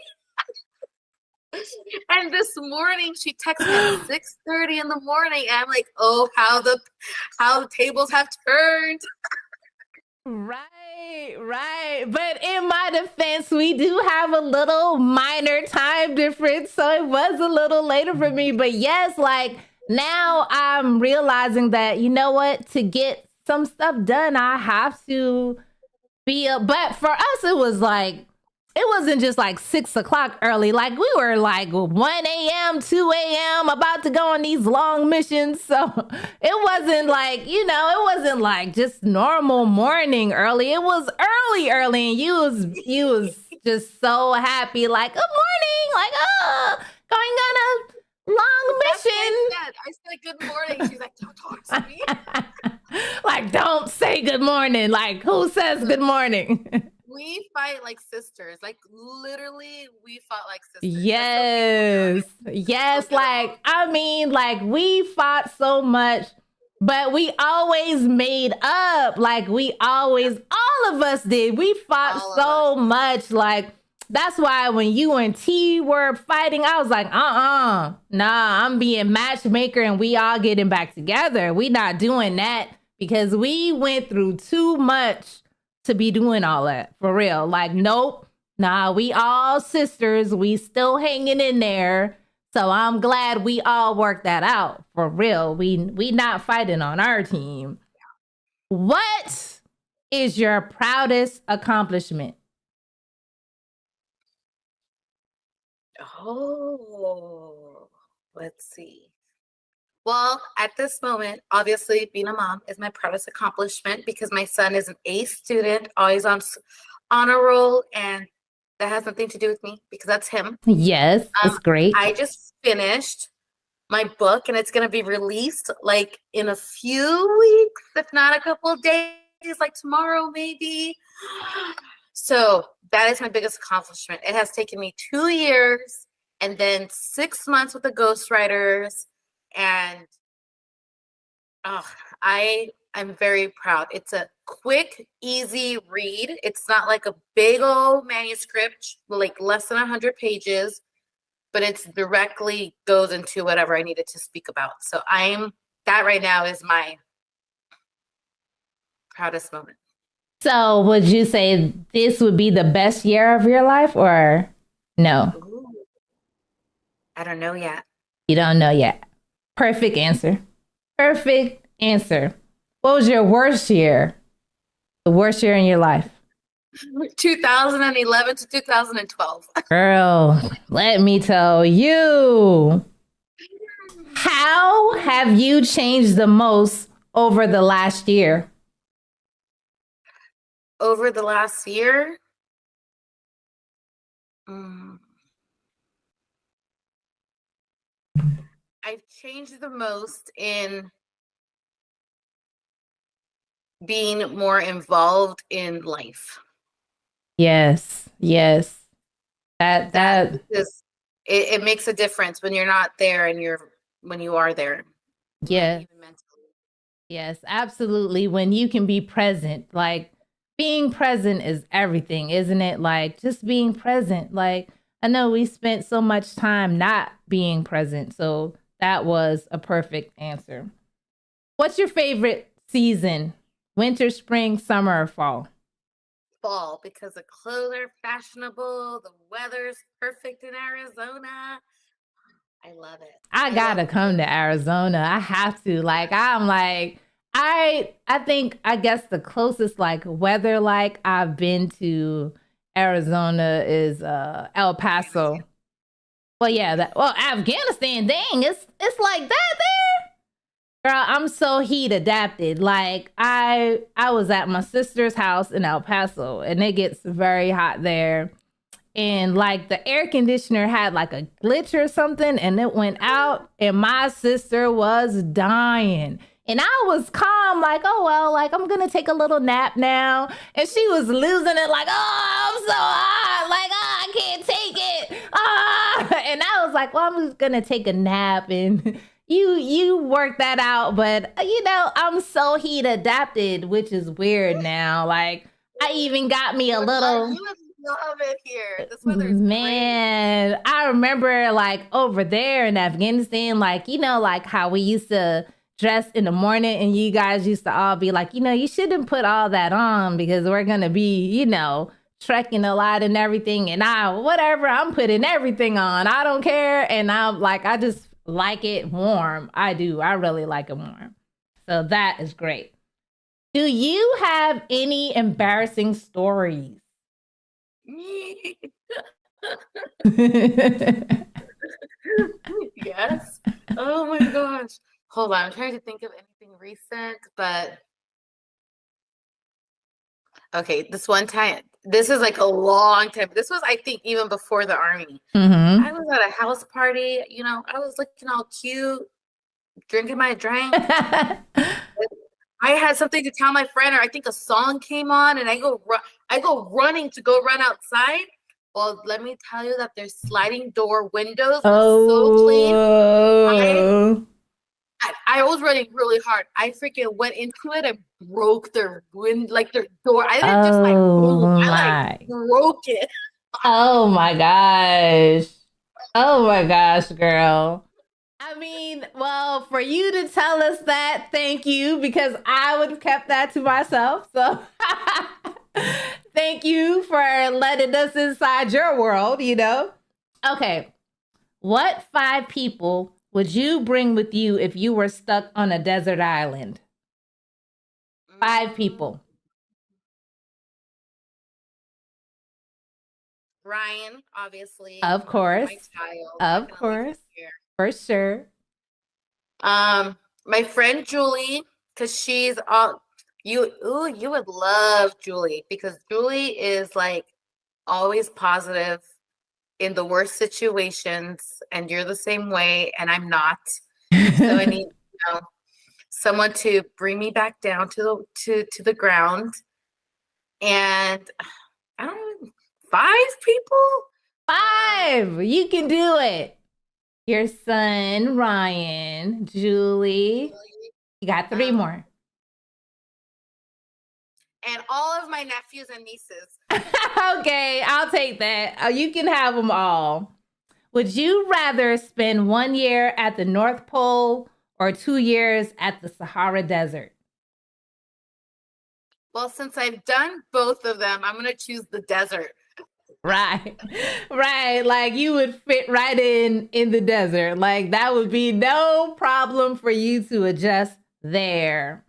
And this morning she texted me at 6:30 in the morning. And I'm like, oh, how the tables have turned. Right. But in my defense, we do have a little minor time difference. So it was a little later for me. But yes, like now I'm realizing that, you know what, to get some stuff done, I have to but for us, it was like, it wasn't just like 6 o'clock early. Like we were like 1 a.m., 2 a.m. about to go on these long missions. So it wasn't like, it wasn't like just normal morning early. It was early. And you was just so happy. Like, good morning. Like, going on a long mission. I said good morning. She's like, don't talk to me. Like, don't say good morning. Like, who says good morning? We fight like sisters. Like literally, we fought like sisters. Yes. Like, I mean, like we fought so much, but we always made up. Like all of us did. We fought so much. Like that's why when you and T were fighting, I was like, nah, I'm being matchmaker and we all getting back together. We not doing that because we went through too much to be doing all that, for real. Like, nope. Nah, we all sisters. We still hanging in there. So I'm glad we all worked that out, for real. We not fighting on our team. What is your proudest accomplishment? Oh, let's see. Well, at this moment, obviously, being a mom is my proudest accomplishment because my son is an A student, always on honor roll, and that has nothing to do with me because that's him. Yes, it's great. I just finished my book, and it's going to be released like in a few weeks, if not a couple of days, like tomorrow maybe. So that is my biggest accomplishment. It has taken me 2 years and then 6 months with the ghostwriters. And I I'm very proud. It's a quick, easy read. It's not like a big old manuscript, like less than 100 pages, but it's directly goes into whatever I needed to speak about. So that right now is my proudest moment. So would you say this would be the best year of your life or no? Ooh, I don't know yet. You don't know yet. Perfect answer. Perfect answer. What was your worst year? The worst year in your life? 2011 to 2012. Girl, let me tell you. How have you changed the most over the last year? Over the last year, I've changed the most in being more involved in life. Yes, yes. That Because it makes a difference when you're not there and when you are there. yeah. Even mentally. Yes, absolutely. When you can be present, like being present is everything, isn't it? Like just being present. Like I know we spent so much time not being present. So that was a perfect answer. What's your favorite season? Winter, spring, summer, or fall? Fall, because the clothes are fashionable, the weather's perfect in Arizona. I love it. I gotta come to Arizona. I have to. I think I guess the closest like weather like I've been to Arizona is El Paso. Well, yeah, Afghanistan, dang, it's like that there. Girl, I'm so heat adapted. Like I was at my sister's house in El Paso and it gets very hot there. And like the air conditioner had like a glitch or something and it went out and my sister was dying. And I was calm, like, oh, well, like, I'm going to take a little nap now. And she was losing it, like, oh, I'm so hot. Like, oh, I can't take it. Ah. And I was like, well, I'm just going to take a nap. And you work that out. But, I'm so heat adapted, which is weird now. Like, I even got me a little... Love it here. This weather is Man, great. I remember like over there in Afghanistan, like, like how we used to dress in the morning and you guys used to all be like, you shouldn't put all that on because we're going to be, trekking a lot and everything. And I'm putting everything on. I don't care. And I'm like, I just like it warm. I do. I really like it warm. So that is great. Do you have any embarrassing stories? Yes. Oh my gosh. Hold on. I'm trying to think of anything recent, but okay, this one time, this is like a long time. This was, I think, even before the army. Mm-hmm. I was at a house party, I was looking all cute, drinking my drink. I had something to tell my friend, or I think a song came on, and I go running to go run outside. Well, let me tell you that there's sliding door windows so clean. I was running really hard. I freaking went into it and broke their their door. I didn't just like boom. I broke it. Oh my gosh. Oh my gosh, girl. I mean, well, for you to tell us that, thank you, because I would have kept that to myself. So thank you for letting us inside your world, Okay. What 5 people would you bring with you if you were stuck on a desert island? 5 people. Ryan, obviously. Of course. My child. Of course. For sure. My friend Julie, because she's all you would love Julie because Julie is like always positive in the worst situations, and you're the same way, and I'm not. So I need someone to bring me back down to the ground. And I don't know, 5 people? 5. You can do it. Your son, Ryan, Julie. You got 3 more. and all of my nephews and nieces. Okay, I'll take that. You can have them all. Would you rather spend 1 year at the North Pole or 2 years at the Sahara Desert? Well, since I've done both of them, I'm going to choose the desert. Right. Right. Like you would fit right in the desert. Like that would be no problem for you to adjust there.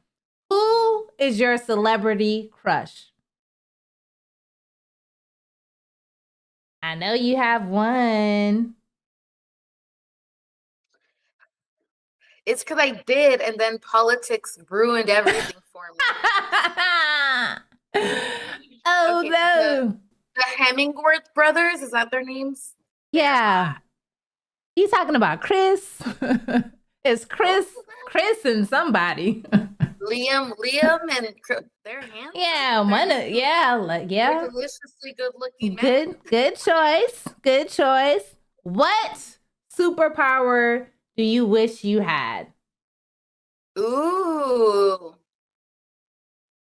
Who is your celebrity crush? I know you have one. It's because I did, and then politics ruined everything for me. Oh, Okay, no. The Hemingworth brothers, is that their names? Yeah. You talking about Chris? It's Chris and somebody. Liam and they're handsome. Yeah, They're deliciously good looking men. Good choice. Good choice. What superpower do you wish you had? Ooh.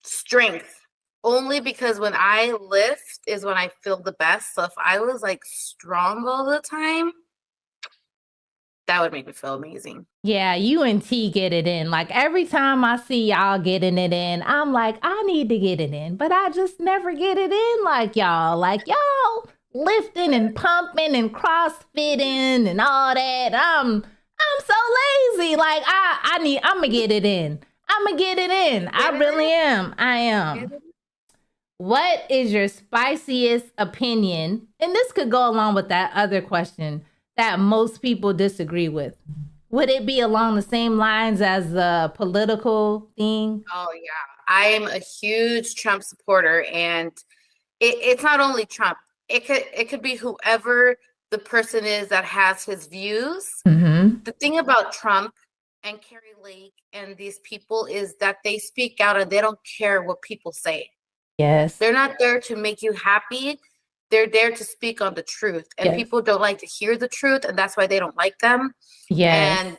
Strength. Only because when I lift is when I feel the best. So if I was like strong all the time, that would make me feel amazing. Yeah, you and T get it in. Like every time I see y'all getting it in, I'm like, I need to get it in, but I just never get it in like y'all. Like y'all lifting and pumping and crossfitting and all that. I'm so lazy. Like I'm gonna get it in. I'm gonna get it in. I really am. I am. What is your spiciest opinion? And this could go along with that other question that most people disagree with. Would it be along the same lines as the political thing? Oh, yeah. I'm a huge Trump supporter, and it's not only Trump. It could be whoever the person is that has his views. Mm-hmm. The thing about Trump and Carrie Lake and these people is that they speak out and they don't care what people say. Yes. They're not there to make you happy. They're there to speak on the truth. And Yes. people don't like to hear the truth, and that's why they don't like them. Yes. And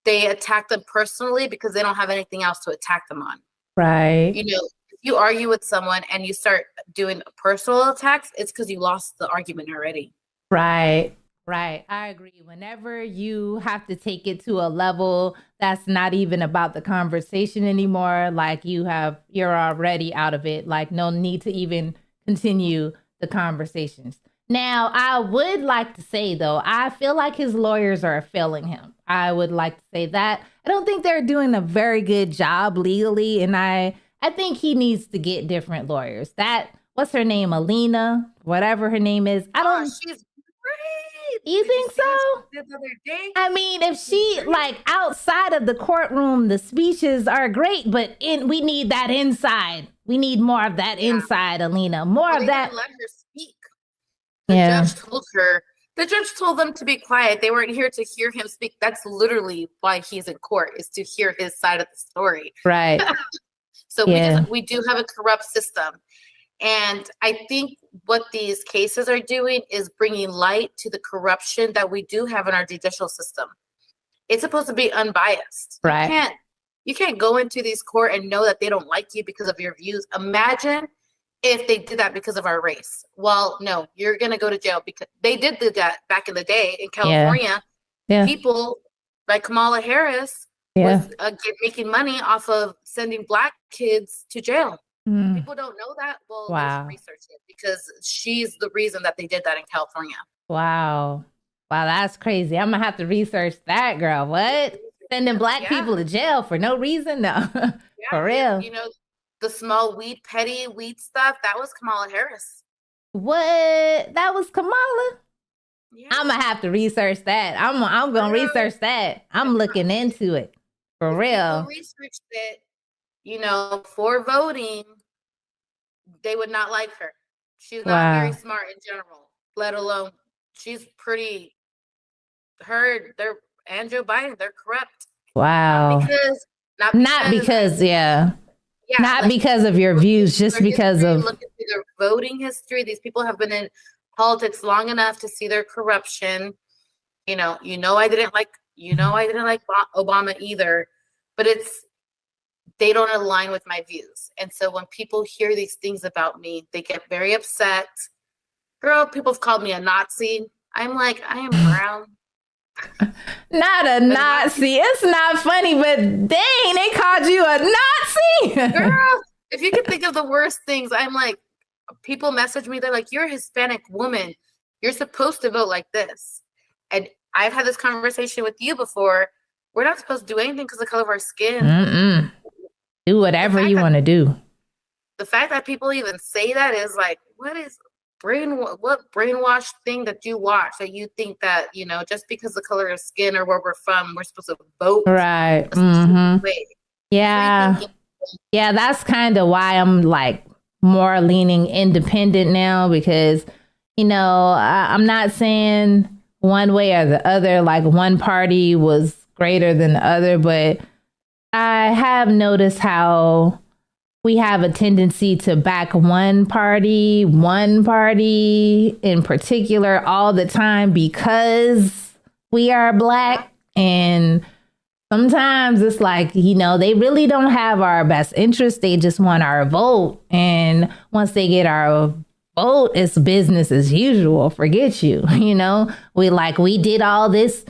they attack them personally because they don't have anything else to attack them on. Right. You know, if you argue with someone and you start doing personal attacks, it's because you lost the argument already. Right. Right. I agree. Whenever you have to take it to a level that's not even about the conversation anymore, like you're already out of it. Like no need to even continue the conversations. Now, I would like to say, though, I feel like his lawyers are failing him. I would like to say that. I don't think they're doing a very good job legally, and I think he needs to get different lawyers. What's her name? Alina, whatever her name is. She's great. You think so? The other day? I mean, if she, like, outside of the courtroom, the speeches are great, but we need that inside. We need more of that inside, Alina. More of that. Didn't let her speak. The judge told them to be quiet. They weren't here to hear him speak. That's literally why he's in court, is to hear his side of the story. Right. So we do have a corrupt system. And I think what these cases are doing is bringing light to the corruption that we do have in our judicial system. It's supposed to be unbiased. Right. You can't go into these court and know that they don't like you because of your views. Imagine if they did that because of our race. Well, no, you're going to go to jail because they did that back in the day in California. Yeah. People like Kamala Harris was making money off of sending Black kids to jail. People don't know that. Well, they should research it because she's the reason that they did that in California. Wow, that's crazy. I'm gonna have to research that, girl. What? Sending Black people to jail for no reason? No, for real. You know, the small petty weed stuff. That was Kamala Harris. What? That was Kamala? Yeah. I'm gonna have to research that. I'm gonna research that. I'm looking into it for real. People researched it. You know, for voting, they would not like her. She's not very smart in general, let alone she's pretty. And Joe Biden, they're corrupt. Wow. Not because of your views, just because of. Look at their voting history. These people have been in politics long enough to see their corruption. I didn't like Obama either, but they don't align with my views. And so when people hear these things about me, they get very upset. Girl, people have called me a Nazi. I'm like, I am brown. Not a Nazi. It's not funny, but dang, they called you a Nazi. Girl, if you can think of the worst things, I'm like, people message me, they're like, you're a Hispanic woman. You're supposed to vote like this. And I've had this conversation with you before. We're not supposed to do anything because of the color of our skin. Mm-mm. Do whatever you want to do. The fact that people even say that is like, what brainwashed thing that you watch that you think that, you know, just because the color of skin or where we're from, we're supposed to vote. Right. Mm-hmm. Yeah. Yeah, that's kind of why I'm like more leaning independent now, because, you know, I'm not saying one way or the other, like one party was greater than the other, but I have noticed how we have a tendency to back one party in particular all the time because we are Black. And sometimes it's like, you know, they really don't have our best interest. They just want our vote. And once they get our vote, it's business as usual. Forget you. You know, we did all this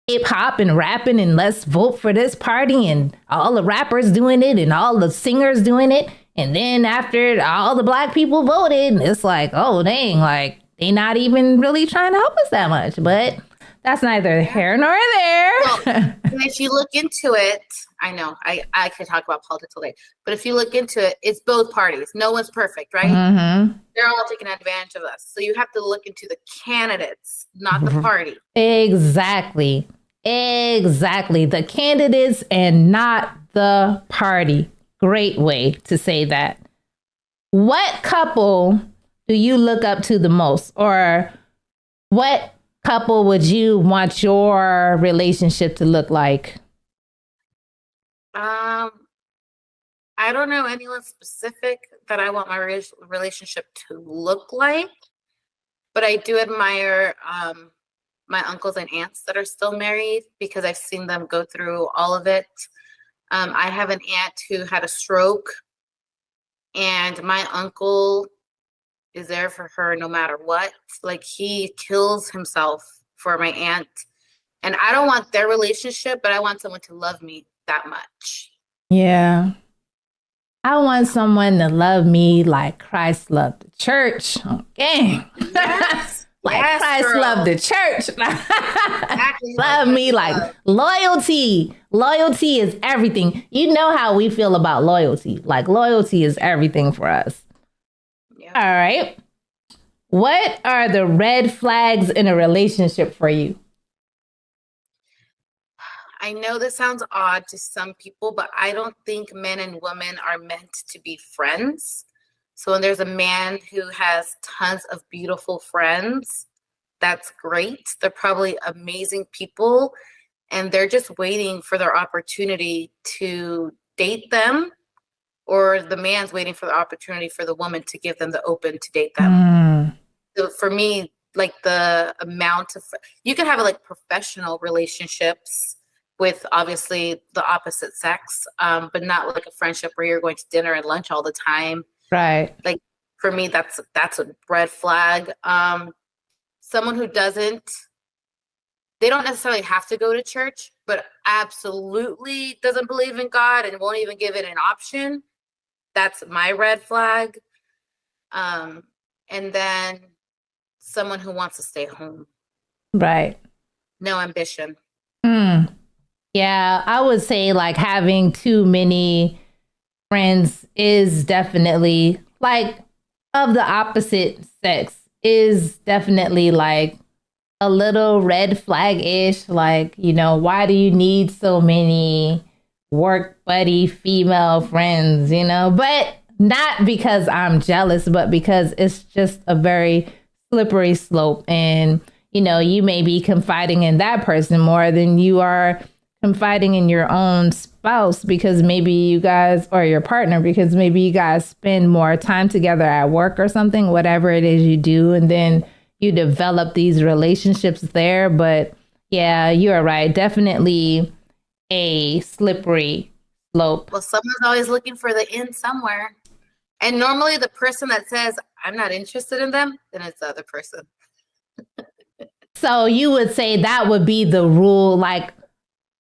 hip hop and rapping and let's vote for this party and all the rappers doing it and all the singers doing it. And then after all the Black people voted, it's like, oh, dang, like they not even really trying to help us that much. But that's neither here nor there. Well, if you look into it, I know I could talk about politics all day, but if you look into it, it's both parties. No one's perfect, right? Mm-hmm. They're all taking advantage of us. So you have to look into the candidates, not the party. Exactly. The candidates and not the party. Great way to say that. What couple do you look up to the most? Or what couple would you want your relationship to look like? I don't know anyone specific that I want my relationship to look like, but I do admire my uncles and aunts that are still married because I've seen them go through all of it. I have an aunt who had a stroke, and my uncle is there for her no matter what. Like, he kills himself for my aunt. And I don't want their relationship, but I want someone to love me that much. Yeah. I want someone to love me like Christ loved the church. Okay. Yes. Like yes, Christ girl. loved the church. Exactly. Love me like loyalty. Loyalty is everything. You know how we feel about loyalty. Like, loyalty is everything for us. Yeah. All right. What are the red flags in a relationship for you? I know this sounds odd to some people, but I don't think men and women are meant to be friends. So when there's a man who has tons of beautiful friends, that's great. They're probably amazing people, and they're just waiting for their opportunity to date them, or the man's waiting for the opportunity for the woman to give them the open to date them. So for me, like, the amount of, you can have like professional relationships with obviously the opposite sex, but not like a friendship where you're going to dinner and lunch all the time. Right. Like, for me, that's a red flag. Someone who they don't necessarily have to go to church, but absolutely doesn't believe in God and won't even give it an option. That's my red flag. And then someone who wants to stay home. Right. No ambition. Yeah, I would say like having too many friends is definitely, like, of the opposite sex is definitely like a little red flag-ish. Like, you know, why do you need so many work buddy female friends, you know? But not because I'm jealous, but because it's just a very slippery slope. And, you know, you may be confiding in that person more than you are confiding in your own spouse, because maybe you guys, or your partner, because maybe you guys spend more time together at work or something, whatever it is you do. And then you develop these relationships there. But yeah, you're right. Definitely a slippery Lope. Well, someone's always looking for the end somewhere. And normally the person that says, I'm not interested in them, then it's the other person. So you would say that would be the rule, like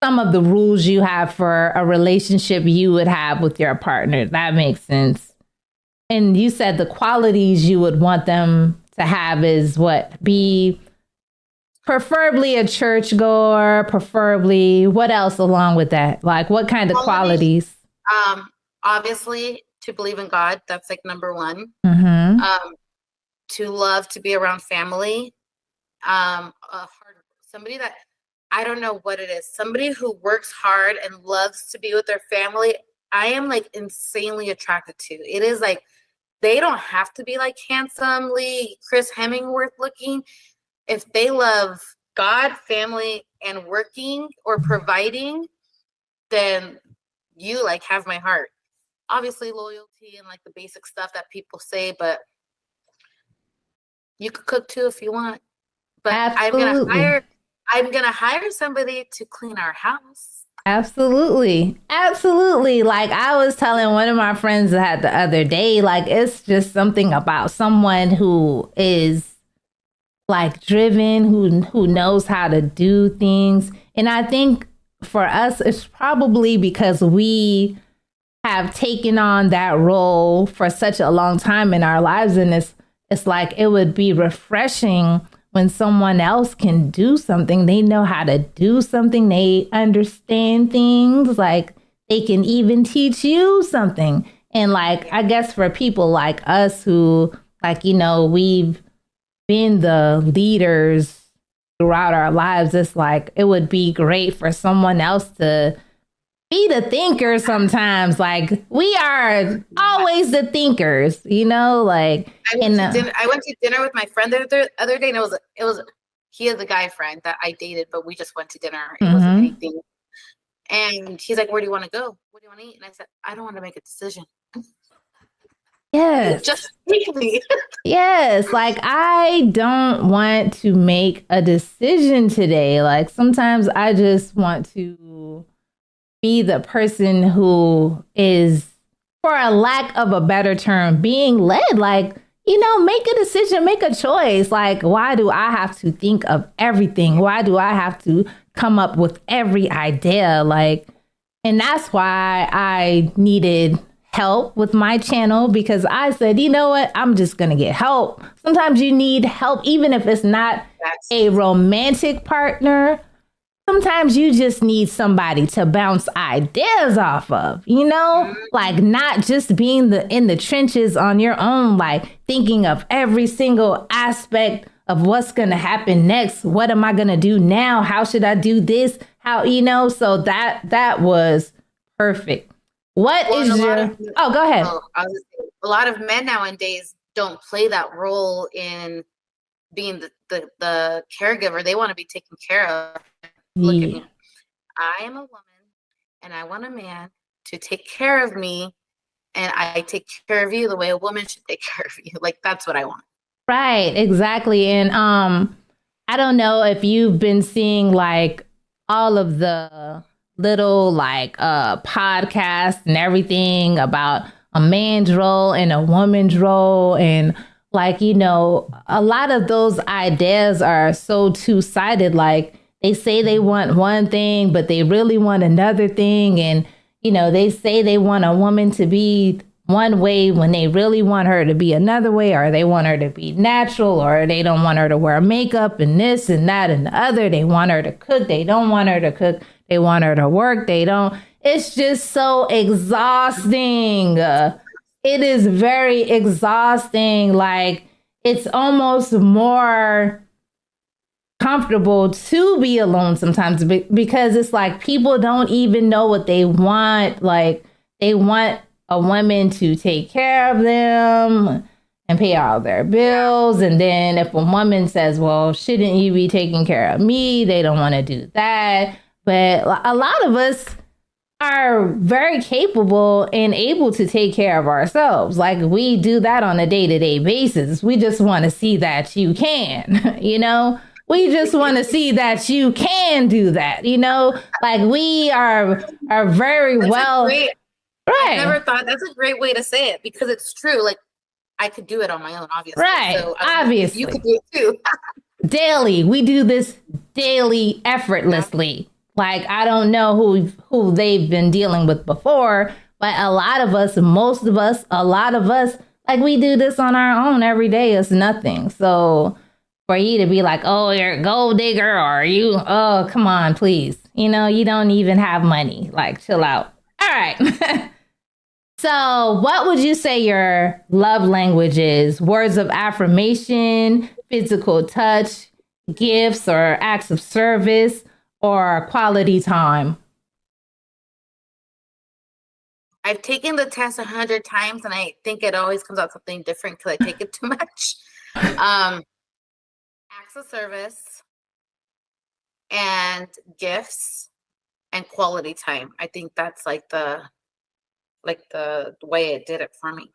some of the rules you have for a relationship you would have with your partner. That makes sense. And you said the qualities you would want them to have is what? Be preferably a churchgoer, preferably what else along with that? Like what kind of qualities? Obviously to believe in God, that's like number one. Mm-hmm. To love to be around family. Somebody that, I don't know what it is, somebody who works hard and loves to be with their family. I am like insanely attracted to. It is like, they don't have to be like handsomely Chris Hemsworth looking. If they love God, family, and working or providing, then you like have my heart. Obviously loyalty and like the basic stuff that people say, but you could cook too if you want. But Absolutely. I'm gonna hire somebody to clean our house. Absolutely. Absolutely. Like I was telling one of my friends that the other day, like it's just something about someone who is like driven, who knows how to do things. And I think for us, it's probably because we have taken on that role for such a long time in our lives. And it's like it would be refreshing when someone else can do something. They know how to do something. They understand things. Like they can even teach you something. And like, I guess for people like us who like, you know, we've been the leaders throughout our lives, it's like, it would be great for someone else to be the thinker sometimes. Like we are always the thinkers, you know, like I went to dinner with my friend the other day, and it was he is a guy friend that I dated, but we just went to dinner. It wasn't anything. And he's like, where do you want to go? What do you want to eat? And I said, I don't want to make a decision. Yes. Just take me. Yes. Like I don't want to make a decision today. Like sometimes I just want to be the person who is, for a lack of a better term, being led. Like, you know, make a decision, make a choice. Like, why do I have to think of everything? Why do I have to come up with every idea? Like, and that's why I needed help with my channel, because I said, you know what, I'm just going to get help. Sometimes you need help, even if it's not a romantic partner. Sometimes you just need somebody to bounce ideas off of, you know, like not just being in the trenches on your own, like thinking of every single aspect of what's going to happen next. What am I going to do now? How should I do this? How, you know, so that was perfect. What is your, oh, go ahead. A lot of men nowadays don't play that role in being the caregiver. They want to be taken care of. Look at me. I am a woman and I want a man to take care of me, and I take care of you the way a woman should take care of you. Like that's what I want. Right, exactly. And I don't know if you've been seeing like all of the little like podcasts and everything about a man's role and a woman's role, and like, you know, a lot of those ideas are so two-sided. Like they say they want one thing, but they really want another thing. And, you know, they say they want a woman to be one way when they really want her to be another way, or they want her to be natural, or they don't want her to wear makeup and this and that and the other. They want her to cook. They don't want her to cook. They want her to work. They don't. It's just so exhausting. It is very exhausting. Like it's almost more comfortable to be alone sometimes, because it's like people don't even know what they want. Like they want a woman to take care of them and pay all their bills. And then if a woman says, well, shouldn't you be taking care of me? They don't want to do that. But a lot of us are very capable and able to take care of ourselves. Like we do that on a day-to-day basis. We just want to see that you can, you know? We just want to see that you can do that. Like we are very well. I never Right. thought that's a great way to say it because it's true. Like I could do it on my own, obviously. Right. So Obviously. you could do it too. Daily. We do this daily effortlessly. Like I don't know who they've been dealing with before, but a lot of us, most of us, a lot of us, like we do this on our own every day. It's nothing. So for you to be like, oh, you're a gold digger, or oh, come on, please. You don't even have money. Like, chill out. All right. So what would you say your love language is? Words of affirmation, physical touch, gifts or acts of service, or quality time? I've taken the test 100 times and I think it always comes out something different because I take it too much. Acts of service and gifts and quality time. I think that's like the way it did it for me.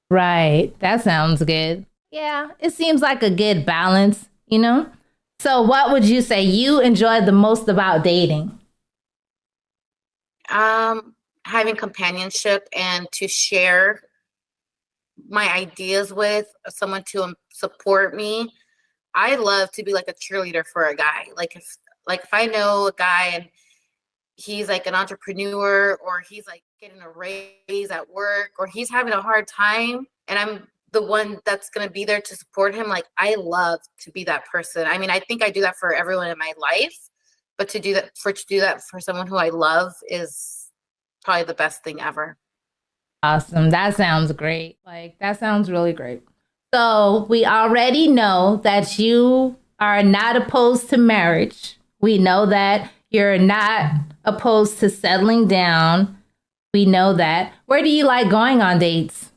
Right. That sounds good. Yeah, it seems like a good balance, So what would you say you enjoy the most about dating? Having companionship and to share my ideas with someone to support me. I love to be like a cheerleader for a guy. Like if I know a guy and he's like an entrepreneur or he's like getting a raise at work or he's having a hard time and I'm the one that's going to be there to support him. Like I love to be that person. I mean, I think I do that for everyone in my life, but to do that for someone who I love is probably the best thing ever. Awesome. That sounds great. Like that sounds really great. So we already know that you are not opposed to marriage. We know that you're not opposed to settling down. We know that. Where do you like going on dates?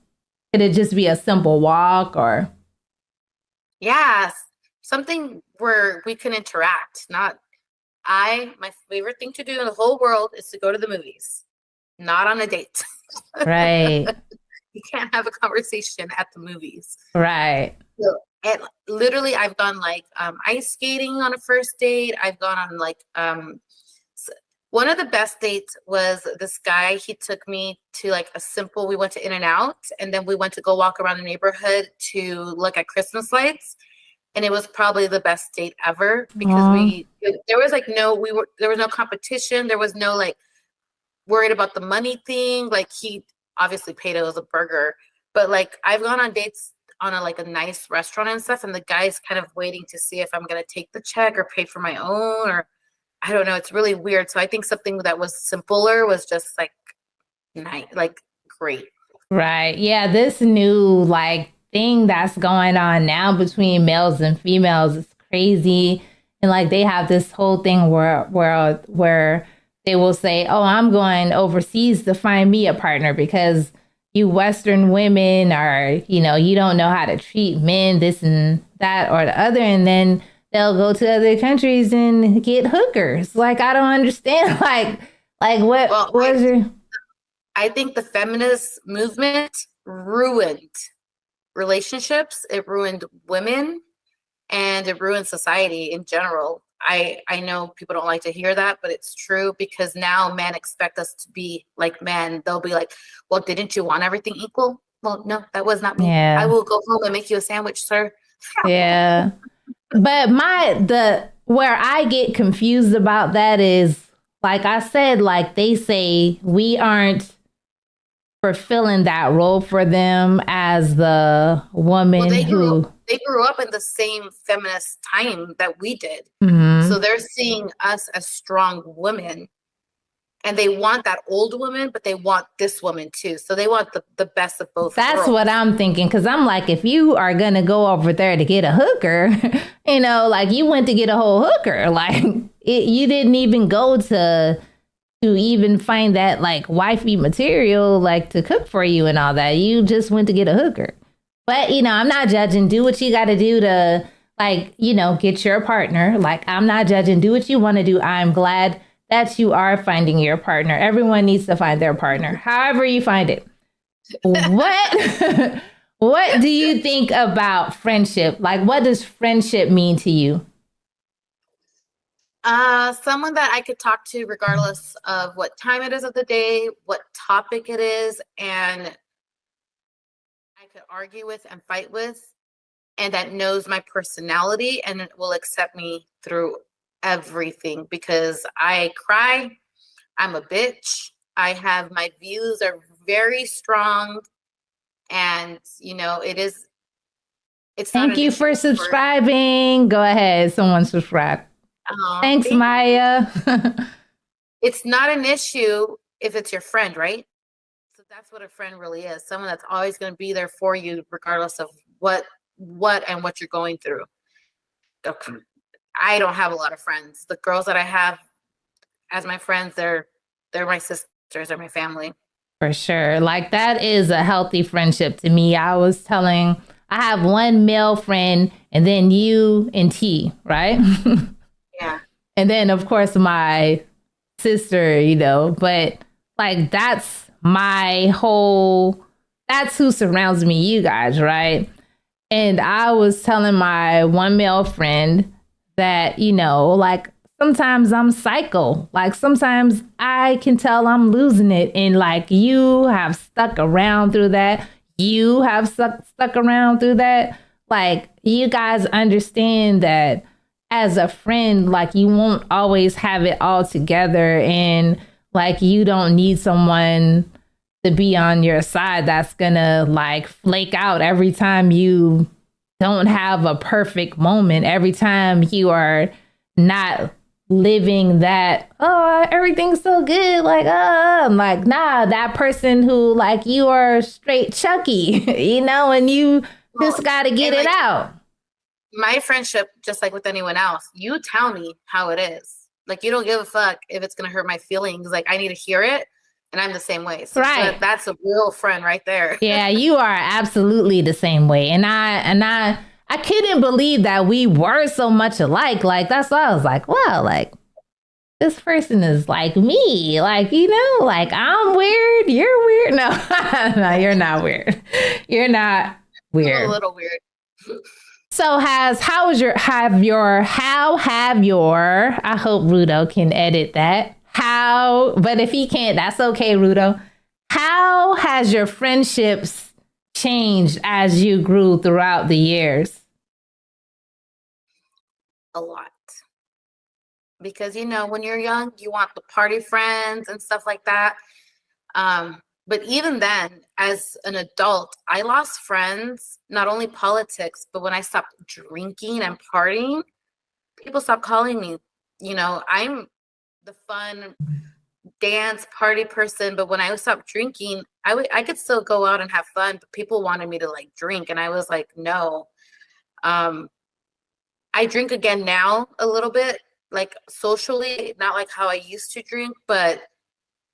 Could it just be a simple walk or? Yes, something where we can interact. My favorite thing to do in the whole world is to go to the movies, not on a date. Right. You can't have a conversation at the movies. Right. So, and literally I've gone like ice skating on a first date. I've gone on like one of the best dates was this guy. He took me to like we went to In-N-Out and then we went to go walk around the neighborhood to look at Christmas lights. And it was probably the best date ever because there was no competition. There was no like worried about the money thing. Like he obviously paid, it was a burger, but like I've gone on dates on a nice restaurant and stuff. And the guy's kind of waiting to see if I'm going to take the check or pay for my own, or I don't know. It's really weird. So I think something that was simpler was just like nice, like great. Right. Yeah. This new thing that's going on now between males and females is crazy. And they have this whole thing where they will say, oh, I'm going overseas to find me a partner because you Western women are, you don't know how to treat men, this and that or the other. And then they'll go to other countries and get hookers. I don't understand. I think the feminist movement ruined relationships. It ruined women and it ruined society in general. I know people don't like to hear that, but it's true because now men expect us to be like men. They'll be like, well, didn't you want everything equal? Well, no, that was not me. Yeah. I will go home and make you a sandwich, sir. Yeah. But where I get confused about that is, like I said, they say we aren't fulfilling that role for them as the woman they grew up in the same feminist time that we did. Mm-hmm. So they're seeing us as strong women and they want that old woman, but they want this woman too. So they want the best of both. That's worlds. what I'm thinking. Cause I'm like, if you are going to go over there to get a hooker, you went to get a whole hooker, you didn't even go to even find that wifey material, to cook for you and all that. You just went to get a hooker. But, I'm not judging. Do what you got to do to get your partner. I'm not judging. Do what you want to do. I'm glad that you are finding your partner. Everyone needs to find their partner, however you find it. What do you think about friendship? What does friendship mean to you? Someone that I could talk to regardless of what time it is of the day, what topic it is, and I could argue with and fight with, and that knows my personality and will accept me through everything, because I cry, I'm a bitch, my views are very strong, and it's Thank you for subscribing. Go ahead, someone subscribe. Thanks, Maya. It's not an issue if it's your friend, right? So that's what a friend really is. Someone that's always going to be there for you, regardless of what and what you're going through. I don't have a lot of friends. The girls that I have as my friends, they're my sisters, they're my family. For sure. Like, that is a healthy friendship to me. I have one male friend, and then you and T, right? Yeah. And then, of course, my sister, but like, that's who surrounds me, you guys, right? And I was telling my one male friend that, like, sometimes I'm psycho. Like, sometimes I can tell I'm losing it. And like, you have stuck around through that. You have stuck around through that. Like, you guys understand that as a friend, like, you won't always have it all together, and like, you don't need someone to be on your side that's gonna like flake out every time you don't have a perfect moment, every time you are not living that, oh, everything's so good, like, like, nah, that person who, like, you are straight Chucky, and you just got to get it out. My friendship, just like with anyone else, you tell me how it is. Like, you don't give a fuck if it's going to hurt my feelings. Like, I need to hear it. And I'm the same way. So right. That's a real friend right there. Yeah, you are absolutely the same way. And I couldn't believe that we were so much alike. Like, that's why I was like, wow, like, this person is like me. Like, like, I'm weird. You're weird. No, no, you're not weird. You're not weird. I'm a little weird. So I hope Rudo can edit that. But if he can't, that's okay, Rudo. How has your friendships changed as you grew throughout the years? A lot. Because, when you're young, you want the party friends and stuff like that. But even then, as an adult, I lost friends, not only politics, but when I stopped drinking and partying, people stopped calling me. I'm the fun dance party person, but when I stopped drinking, I could still go out and have fun, but people wanted me to like drink, and I was like, no. I drink again now a little bit, like socially, not like how I used to drink, but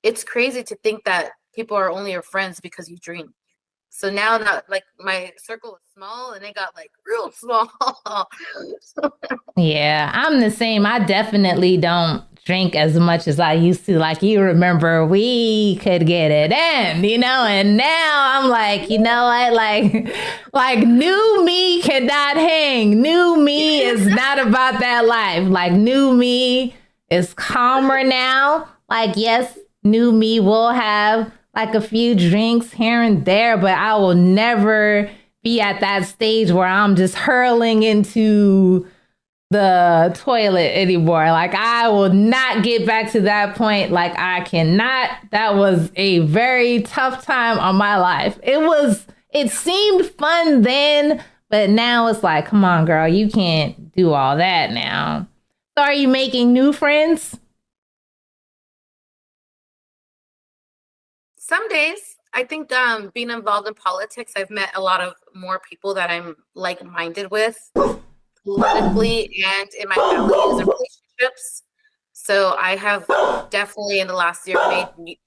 it's crazy to think that people are only your friends because you drink. So now, like, my circle is small, and it got like real small. Yeah, I'm the same. I definitely don't drink as much as I used to. Like, you remember, we could get it in, and now I'm like, you know what? Like new me cannot hang. New me is not about that life. Like, new me is calmer now. Like, yes, new me will have like a few drinks here and there, but I will never be at that stage where I'm just hurling into the toilet anymore. Like, I will not get back to that point. Like, I cannot. That was a very tough time on my life. It seemed fun then, but now it's like, come on, girl, you can't do all that now. So are you making new friends? Some days. I think being involved in politics, I've met a lot of more people that I'm like-minded with politically and in my families and relationships. So I have definitely in the last year made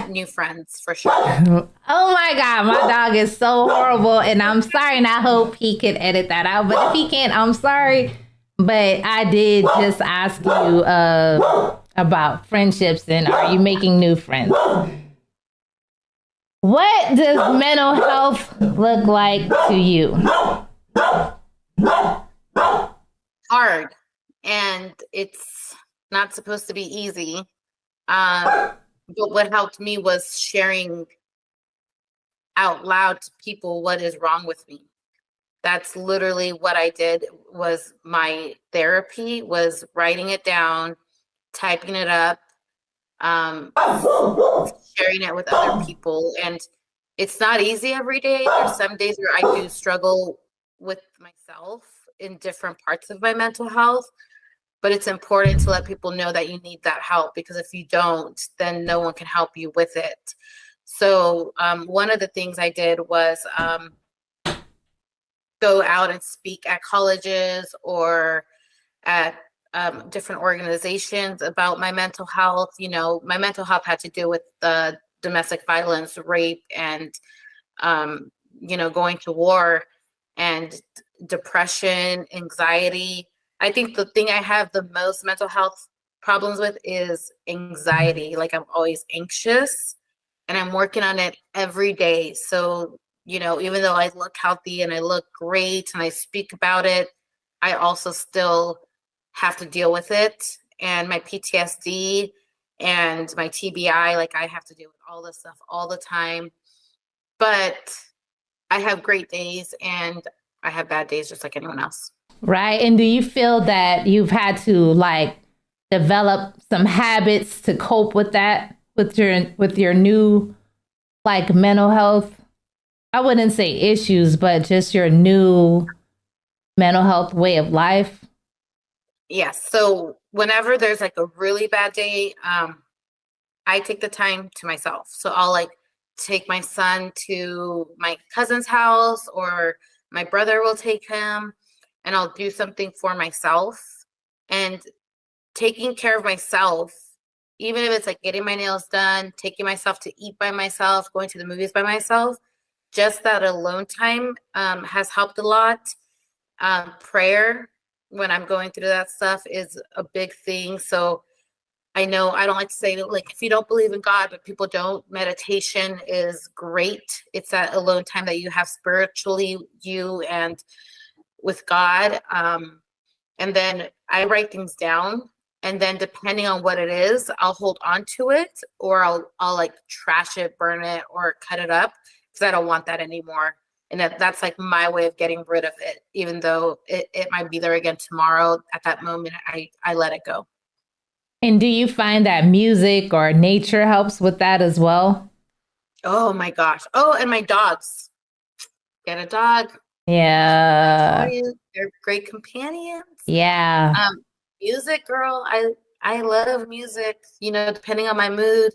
new friends for sure. Oh my God, my dog is so horrible, and I'm sorry, and I hope he can edit that out. But if he can't, I'm sorry. But I did just ask you about friendships, and are you making new friends? What does mental health look like to you? Hard and it's not supposed to be easy. But what helped me was sharing out loud to people what is wrong with me. That's literally what I did. Was my therapy was writing it down, typing it up, sharing it with other people. And it's not easy every day. There's some days where I do struggle with myself in different parts of my mental health, but it's important to let people know that you need that help, because if you don't, then no one can help you with it. So one of the things I did was go out and speak at colleges or at different organizations about my mental health. You know, my mental health had to do with domestic violence, rape, and, you know, going to war, and depression, anxiety. I think the thing I have the most mental health problems with is anxiety. Like, I'm always anxious, and I'm working on it every day. So, you know, even though I look healthy and I look great and I speak about it, I also still have to deal with it. And my PTSD and my TBI, like, I have to deal with all this stuff all the time. But I have great days and I have bad days just like anyone else. Right. And do you feel that you've had to like develop some habits to cope with that, with your new like mental health? I wouldn't say issues, but just your new mental health way of life? Yes. So whenever there's like a really bad day, I take the time to myself. So I'll like take my son to my cousin's house, or my brother will take him, and I'll do something for myself. And taking care of myself, even if it's like getting my nails done, taking myself to eat by myself, going to the movies by myself, just that alone time has helped a lot. Prayer, when I'm going through that stuff, is a big thing. So I know I don't like to say that, like, if you don't believe in God, but people don't, meditation is great. It's that alone time that you have spiritually, you and with God. And then I write things down, and then depending on what it is, I'll hold on to it, or I'll like trash it, burn it, or cut it up, because I don't want that anymore. And that's like my way of getting rid of it, even though it might be there again tomorrow. At that moment, I let it go. And do you find that music or nature helps with that as well? Oh my gosh. Oh, and my dogs. Get a dog. Yeah. They're great companions. Yeah. Music, girl. I love music, you know, depending on my mood.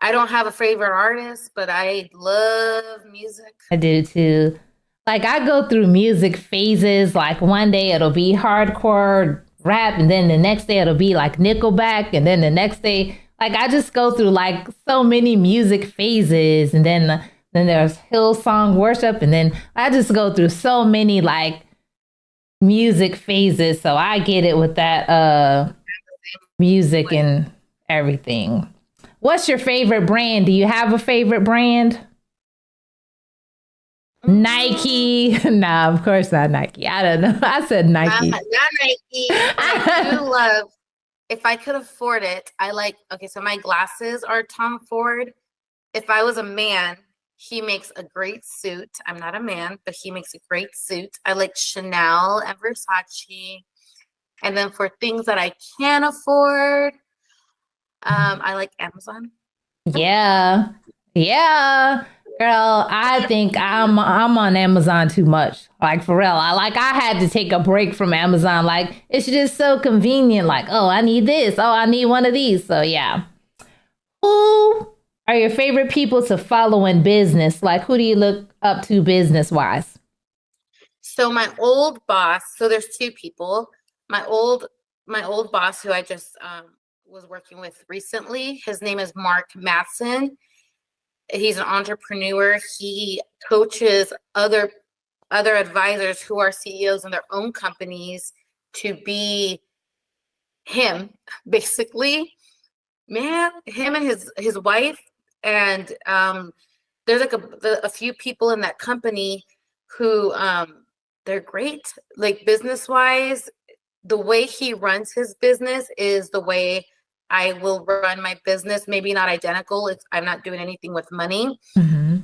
I don't have a favorite artist, but I love music. I do too. Like, I go through music phases. Like, one day it'll be hardcore rap, and then the next day it'll be like Nickelback, and then the next day, like, I just go through like so many music phases, and then there's Hillsong worship, and then I just go through so many like music phases. So I get it with that music and everything. What's your favorite brand? Do you have a favorite brand? Nike? Nah, of course not Nike. I don't know. I said Nike. Not Nike. I do love, if I could afford it, I like, okay, so my glasses are Tom Ford. If I was a man, he makes a great suit. I'm not a man, but he makes a great suit. I like Chanel and Versace. And then for things that I can afford, I like Amazon. Yeah. Yeah. Girl, I think I'm on Amazon too much. Like, for real. I had to take a break from Amazon. Like, it's just so convenient. Like, oh, I need this. Oh, I need one of these. So yeah. Who are your favorite people to follow in business? Like, who do you look up to business wise? So my old boss, so there's two people. My old boss, who I just was working with recently, his name is Mark Matson. He's an entrepreneur. He coaches other advisors who are CEOs in their own companies to be him, basically. Man, him and his wife, and there's like a few people in that company who they're great, like business wise. the way he runs his business is the way I will run my business. Maybe not identical. I'm not doing anything with money,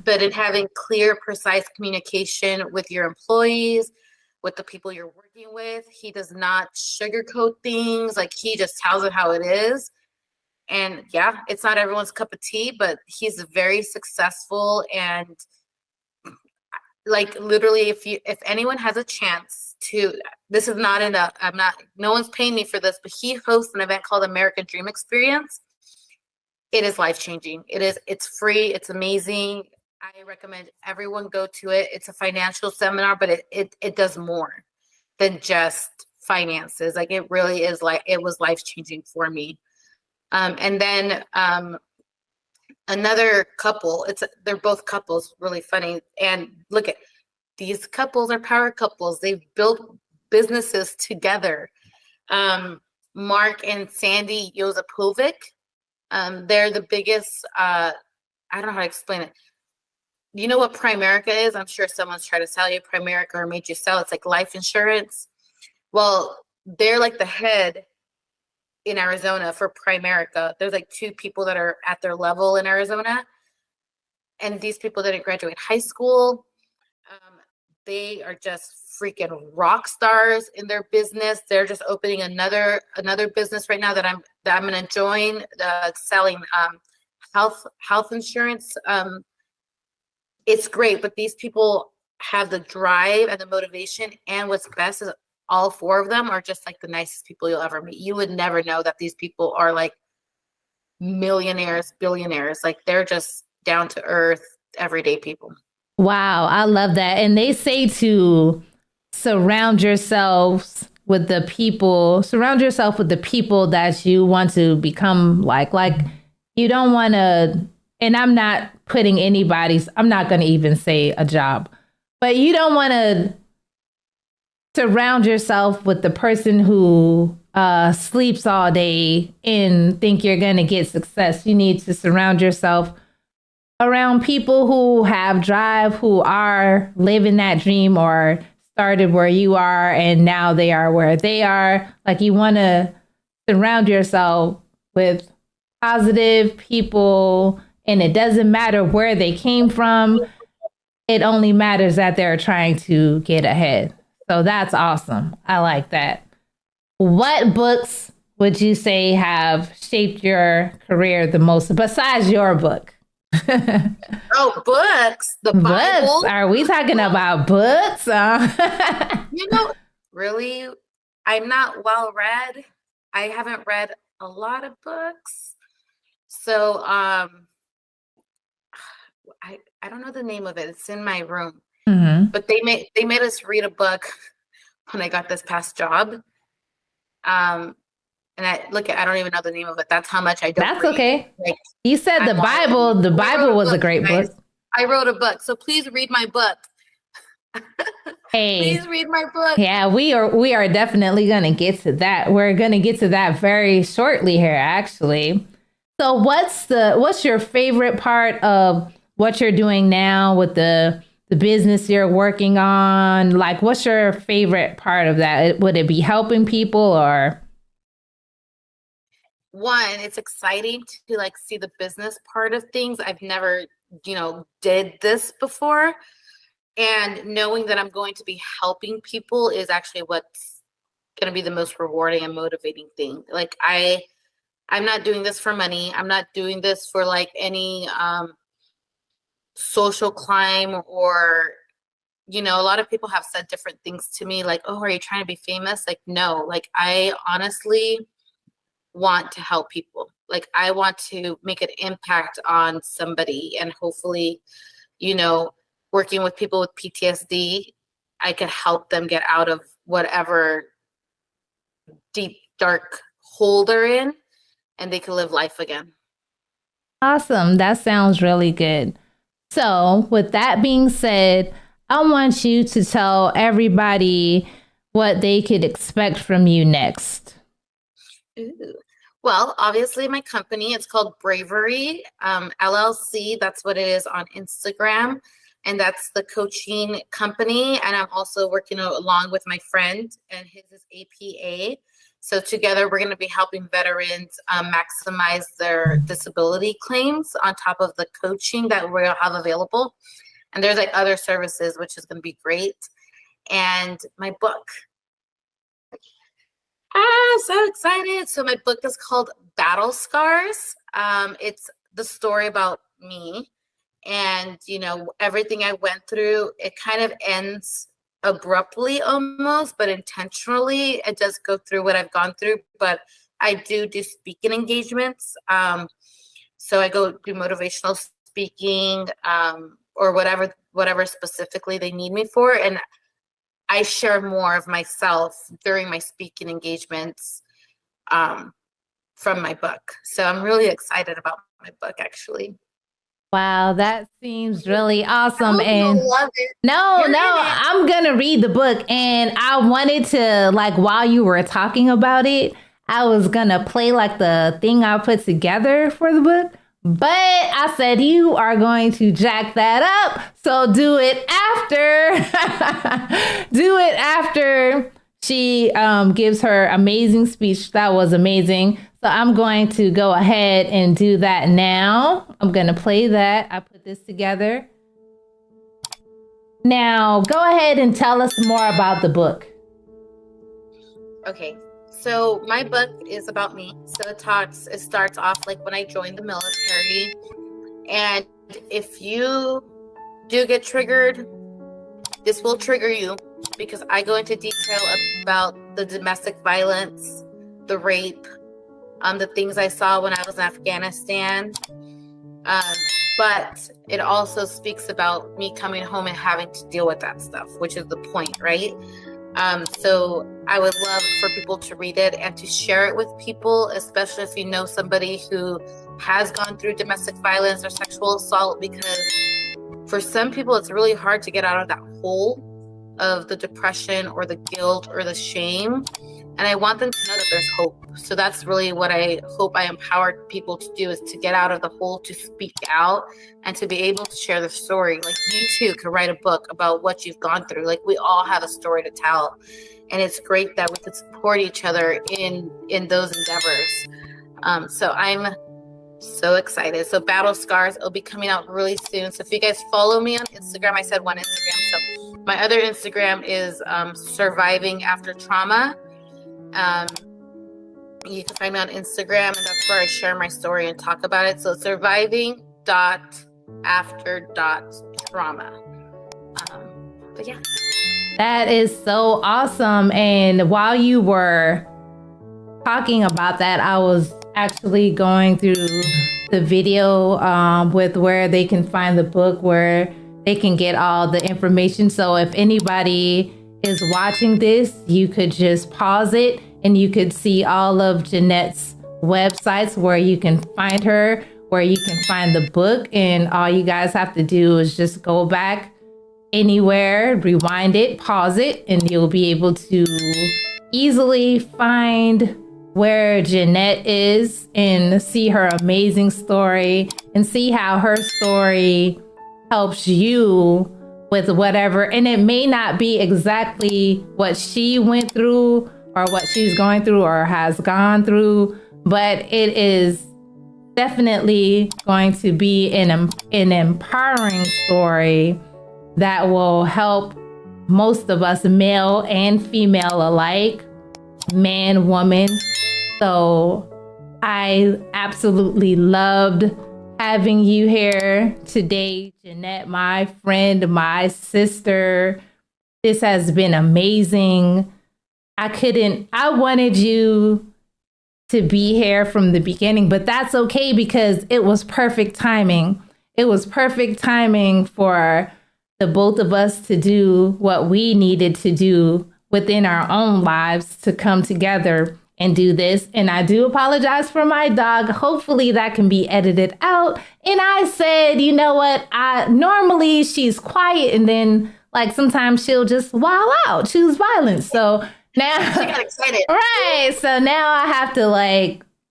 but in having clear, precise communication with your employees, with the people you're working with. He does not sugarcoat things. Like, he just tells it how it is. And yeah, it's not everyone's cup of tea, but he's very successful. And like, literally, if anyone has a chance to, this is not no one's paying me for this, but he hosts an event called American Dream Experience. It is life-changing. It's free. It's amazing. I recommend everyone go to it. It's a financial seminar, but it does more than just finances. Like, it really is, like, it was life-changing for me. And then another couple, they're both couples, really funny. And look at these couples are power couples. They've built businesses together. Mark and Sandy Yozapovic. They're the biggest, I don't know how to explain it. You know what Primerica is? I'm sure someone's tried to sell you Primerica or made you sell. It's like life insurance. Well, they're like the head in Arizona for Primerica. There's like 2 people that are at their level in Arizona. And these people didn't graduate high school. They are just freaking rock stars in their business. They're just opening another business right now that I'm going to join, selling health insurance. It's great, but these people have the drive and the motivation. And what's best is all 4 of them are just like the nicest people you'll ever meet. You would never know that these people are like millionaires, billionaires. Like, they're just down to earth, everyday people. Wow, I love that. And they say to surround yourself with the people that you want to become like you don't want to, and I'm not going to even say a job, but you don't want to surround yourself with the person who sleeps all day and think you're going to get success. You need to surround yourself around people who have drive, who are living that dream or started where you are and now they are where they are. Like, you want to surround yourself with positive people, and it doesn't matter where they came from. It only matters that they're trying to get ahead. So that's awesome. I like that. What books would you say have shaped your career the most besides your book? Oh, books. The Bible. Books. Are we talking about books? Really, I'm not well read. I haven't read a lot of books. So I don't know the name of it. It's in my room. But they made us read a book when I got this past job. And I don't even know the name of it. That's how much I don't That's read. okay. Like, you said the Bible. The Bible was a great book. I wrote a book. So please read my book. Hey. Please read my book. Yeah, we are definitely going to get to that. We're going to get to that very shortly here, actually. So what's your favorite part of what you're doing now with the business you're working on? Like, what's your favorite part of that? Would it be helping people or? One, it's exciting to like see the business part of things. I've never, did this before. And knowing that I'm going to be helping people is actually what's going to be the most rewarding and motivating thing. Like, I'm not doing this for money. I'm not doing this for like any social climb or, a lot of people have said different things to me like, oh, are you trying to be famous? Like, no, like, I honestly want to help people. Like, I want to make an impact on somebody, and hopefully, working with people with PTSD, I could help them get out of whatever deep, dark hole they're in, and they can live life again. Awesome. That sounds really good. So with that being said, I want you to tell everybody what they could expect from you next. Ooh. Well, obviously my company, it's called Bravery, LLC. That's what it is on Instagram. and that's the coaching company. And I'm also working along with my friend, and his is APA. So together we're going to be helping veterans maximize their disability claims on top of the coaching that we'll have available. And there's like other services, which is going to be great. And my book. So excited. So my book is called Battle Scars. It's the story about me and, you know, everything I went through. It kind of ends abruptly almost, but intentionally. It does go through what I've gone through, but I do speaking engagements. So I go do motivational speaking, or whatever specifically they need me for. And I share more of myself during my speaking engagements from my book. So I'm really excited about my book, actually. Wow, that seems really awesome. I And love it. no, I'm gonna read the book. And I wanted to, like, while you were talking about it, I was gonna play like the thing I put together for the book. But I said, you are going to jack that up. So do it after. Do it after she gives her amazing speech. That was amazing. So I'm going to go ahead and do that now. I'm going to play that. I put this together. Now, go ahead and tell us more about the book. Okay. So my book is about me. So it starts off like when I joined the military. And if you do get triggered, this will trigger you, because I go into detail about the domestic violence, the rape, the things I saw when I was in Afghanistan. But it also speaks about me coming home and having to deal with that stuff, which is the point, right? So I would love for people to read it and to share it with people, especially if you know somebody who has gone through domestic violence or sexual assault, because for some people, it's really hard to get out of that hole of the depression or the guilt or the shame. And I want them to know that there's hope. So that's really what I hope I empower people to do, is to get out of the hole, to speak out, and to be able to share their story. Like, you too could write a book about what you've gone through. Like, we all have a story to tell. And it's great that we could support each other in those endeavors. So I'm so excited. So Battle Scars, it'll be coming out really soon. So if you guys follow me on Instagram, I said one Instagram. So my other Instagram is Surviving After Trauma. You can find me on Instagram, and that's where I share my story and talk about it. So surviving.after.trauma. But yeah. That is so awesome. And while you were talking about that, I was actually going through the video with where they can find the book, where they can get all the information. So if anybody is watching this, you could just pause it and you could see all of Jeannette's websites where you can find her, where you can find the book. And all you guys have to do is just go back anywhere, rewind it, pause it, and you'll be able to easily find where Jeannette is and see her amazing story and see how her story helps you with whatever. And it may not be exactly what she went through or what she's going through or has gone through, but it is definitely going to be an empowering story that will help most of us, male and female alike, man, woman. So I absolutely loved having you here today, Jeannette, my friend, my sister. This has been amazing. I wanted you to be here from the beginning, but that's okay because it was perfect timing. It was perfect timing for the both of us to do what we needed to do within our own lives to come together and do this. And I do apologize for my dog. Hopefully that can be edited out. And I said, you know what? Normally she's quiet, and then like sometimes she'll just wild out, choose violence. So now she got excited. Right. So now I have to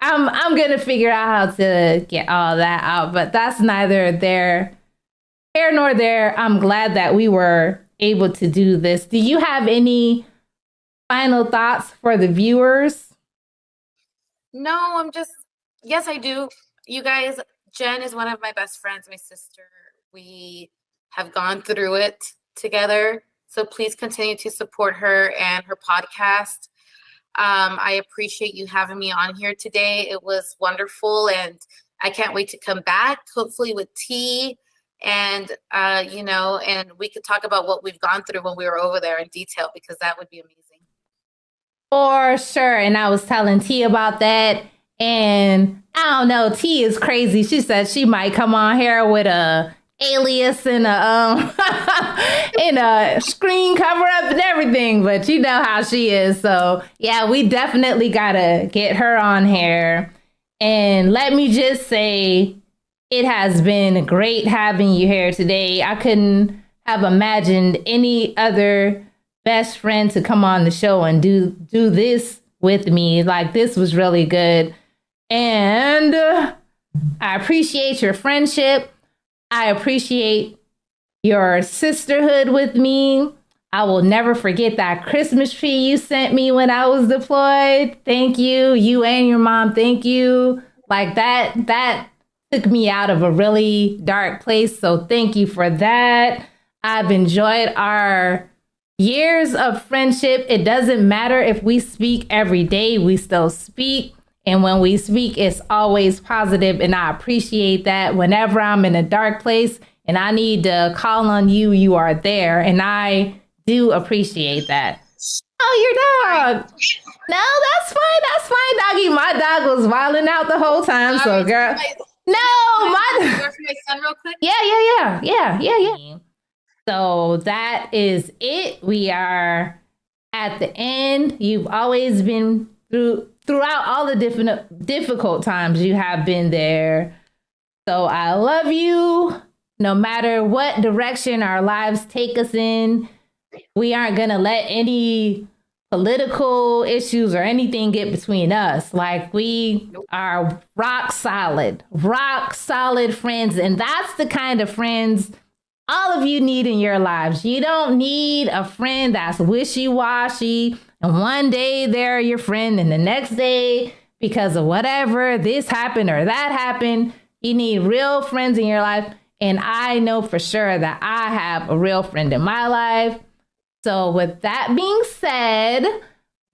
I'm gonna figure out how to get all that out, but that's neither there here nor there. I'm glad that we were able to do this. Do you have any final thoughts for the viewers? No, yes, I do. You guys, Jen is one of my best friends, my sister. We have gone through it together. So please continue to support her and her podcast. I appreciate you having me on here today. It was wonderful, and I can't wait to come back, hopefully with tea, and and we could talk about what we've gone through when we were over there in detail, because that would be amazing. For sure. And I was telling T about that, and I don't know, T is crazy. She said she might come on here with a alias and a and a screen cover up and everything, but you know how she is. So yeah, we definitely gotta get her on here. And let me just say, it has been great having you here today. I couldn't have imagined any other best friend to come on the show and do this with me. Like, this was really good. And I appreciate your friendship. I appreciate your sisterhood with me. I will never forget that Christmas tree you sent me when I was deployed. Thank you. You and your mom, thank you. Like, that took me out of a really dark place. So thank you for that. I've enjoyed our years of friendship. It doesn't matter if we speak every day, we still speak. And when we speak, it's always positive, and I appreciate that. Whenever I'm in a dark place and I need to call on you, you are there, and I do appreciate that. Oh, your dog. No, that's fine. That's fine, doggy. My dog was wilding out the whole time, so girl. No, my for my son real quick. Yeah. So that is it. We are at the end. You've always been throughout all the difficult times, you have been there. So I love you. No matter what direction our lives take us in, we aren't going to let any political issues or anything get between us. Like, we are rock solid friends. And that's the kind of friends all of you need in your lives. You don't need a friend that's wishy-washy, and one day they're your friend and the next day, because of whatever, this happened or that happened. You need real friends in your life. And I know for sure that I have a real friend in my life. So with that being said,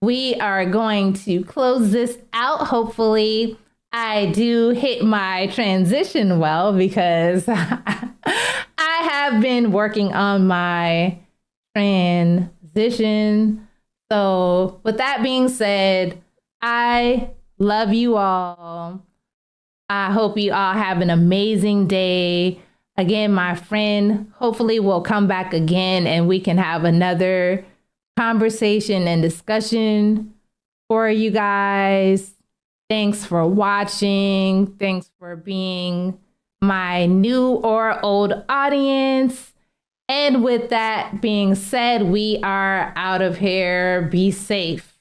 we are going to close this out. Hopefully I do hit my transition well, because I have been working on my transition. So with that being said, I love you all. I hope you all have an amazing day. Again, my friend hopefully will come back again, and we can have another conversation and discussion for you guys. Thanks for watching. Thanks for being my new or old audience. And with that being said, we are out of here. Be safe.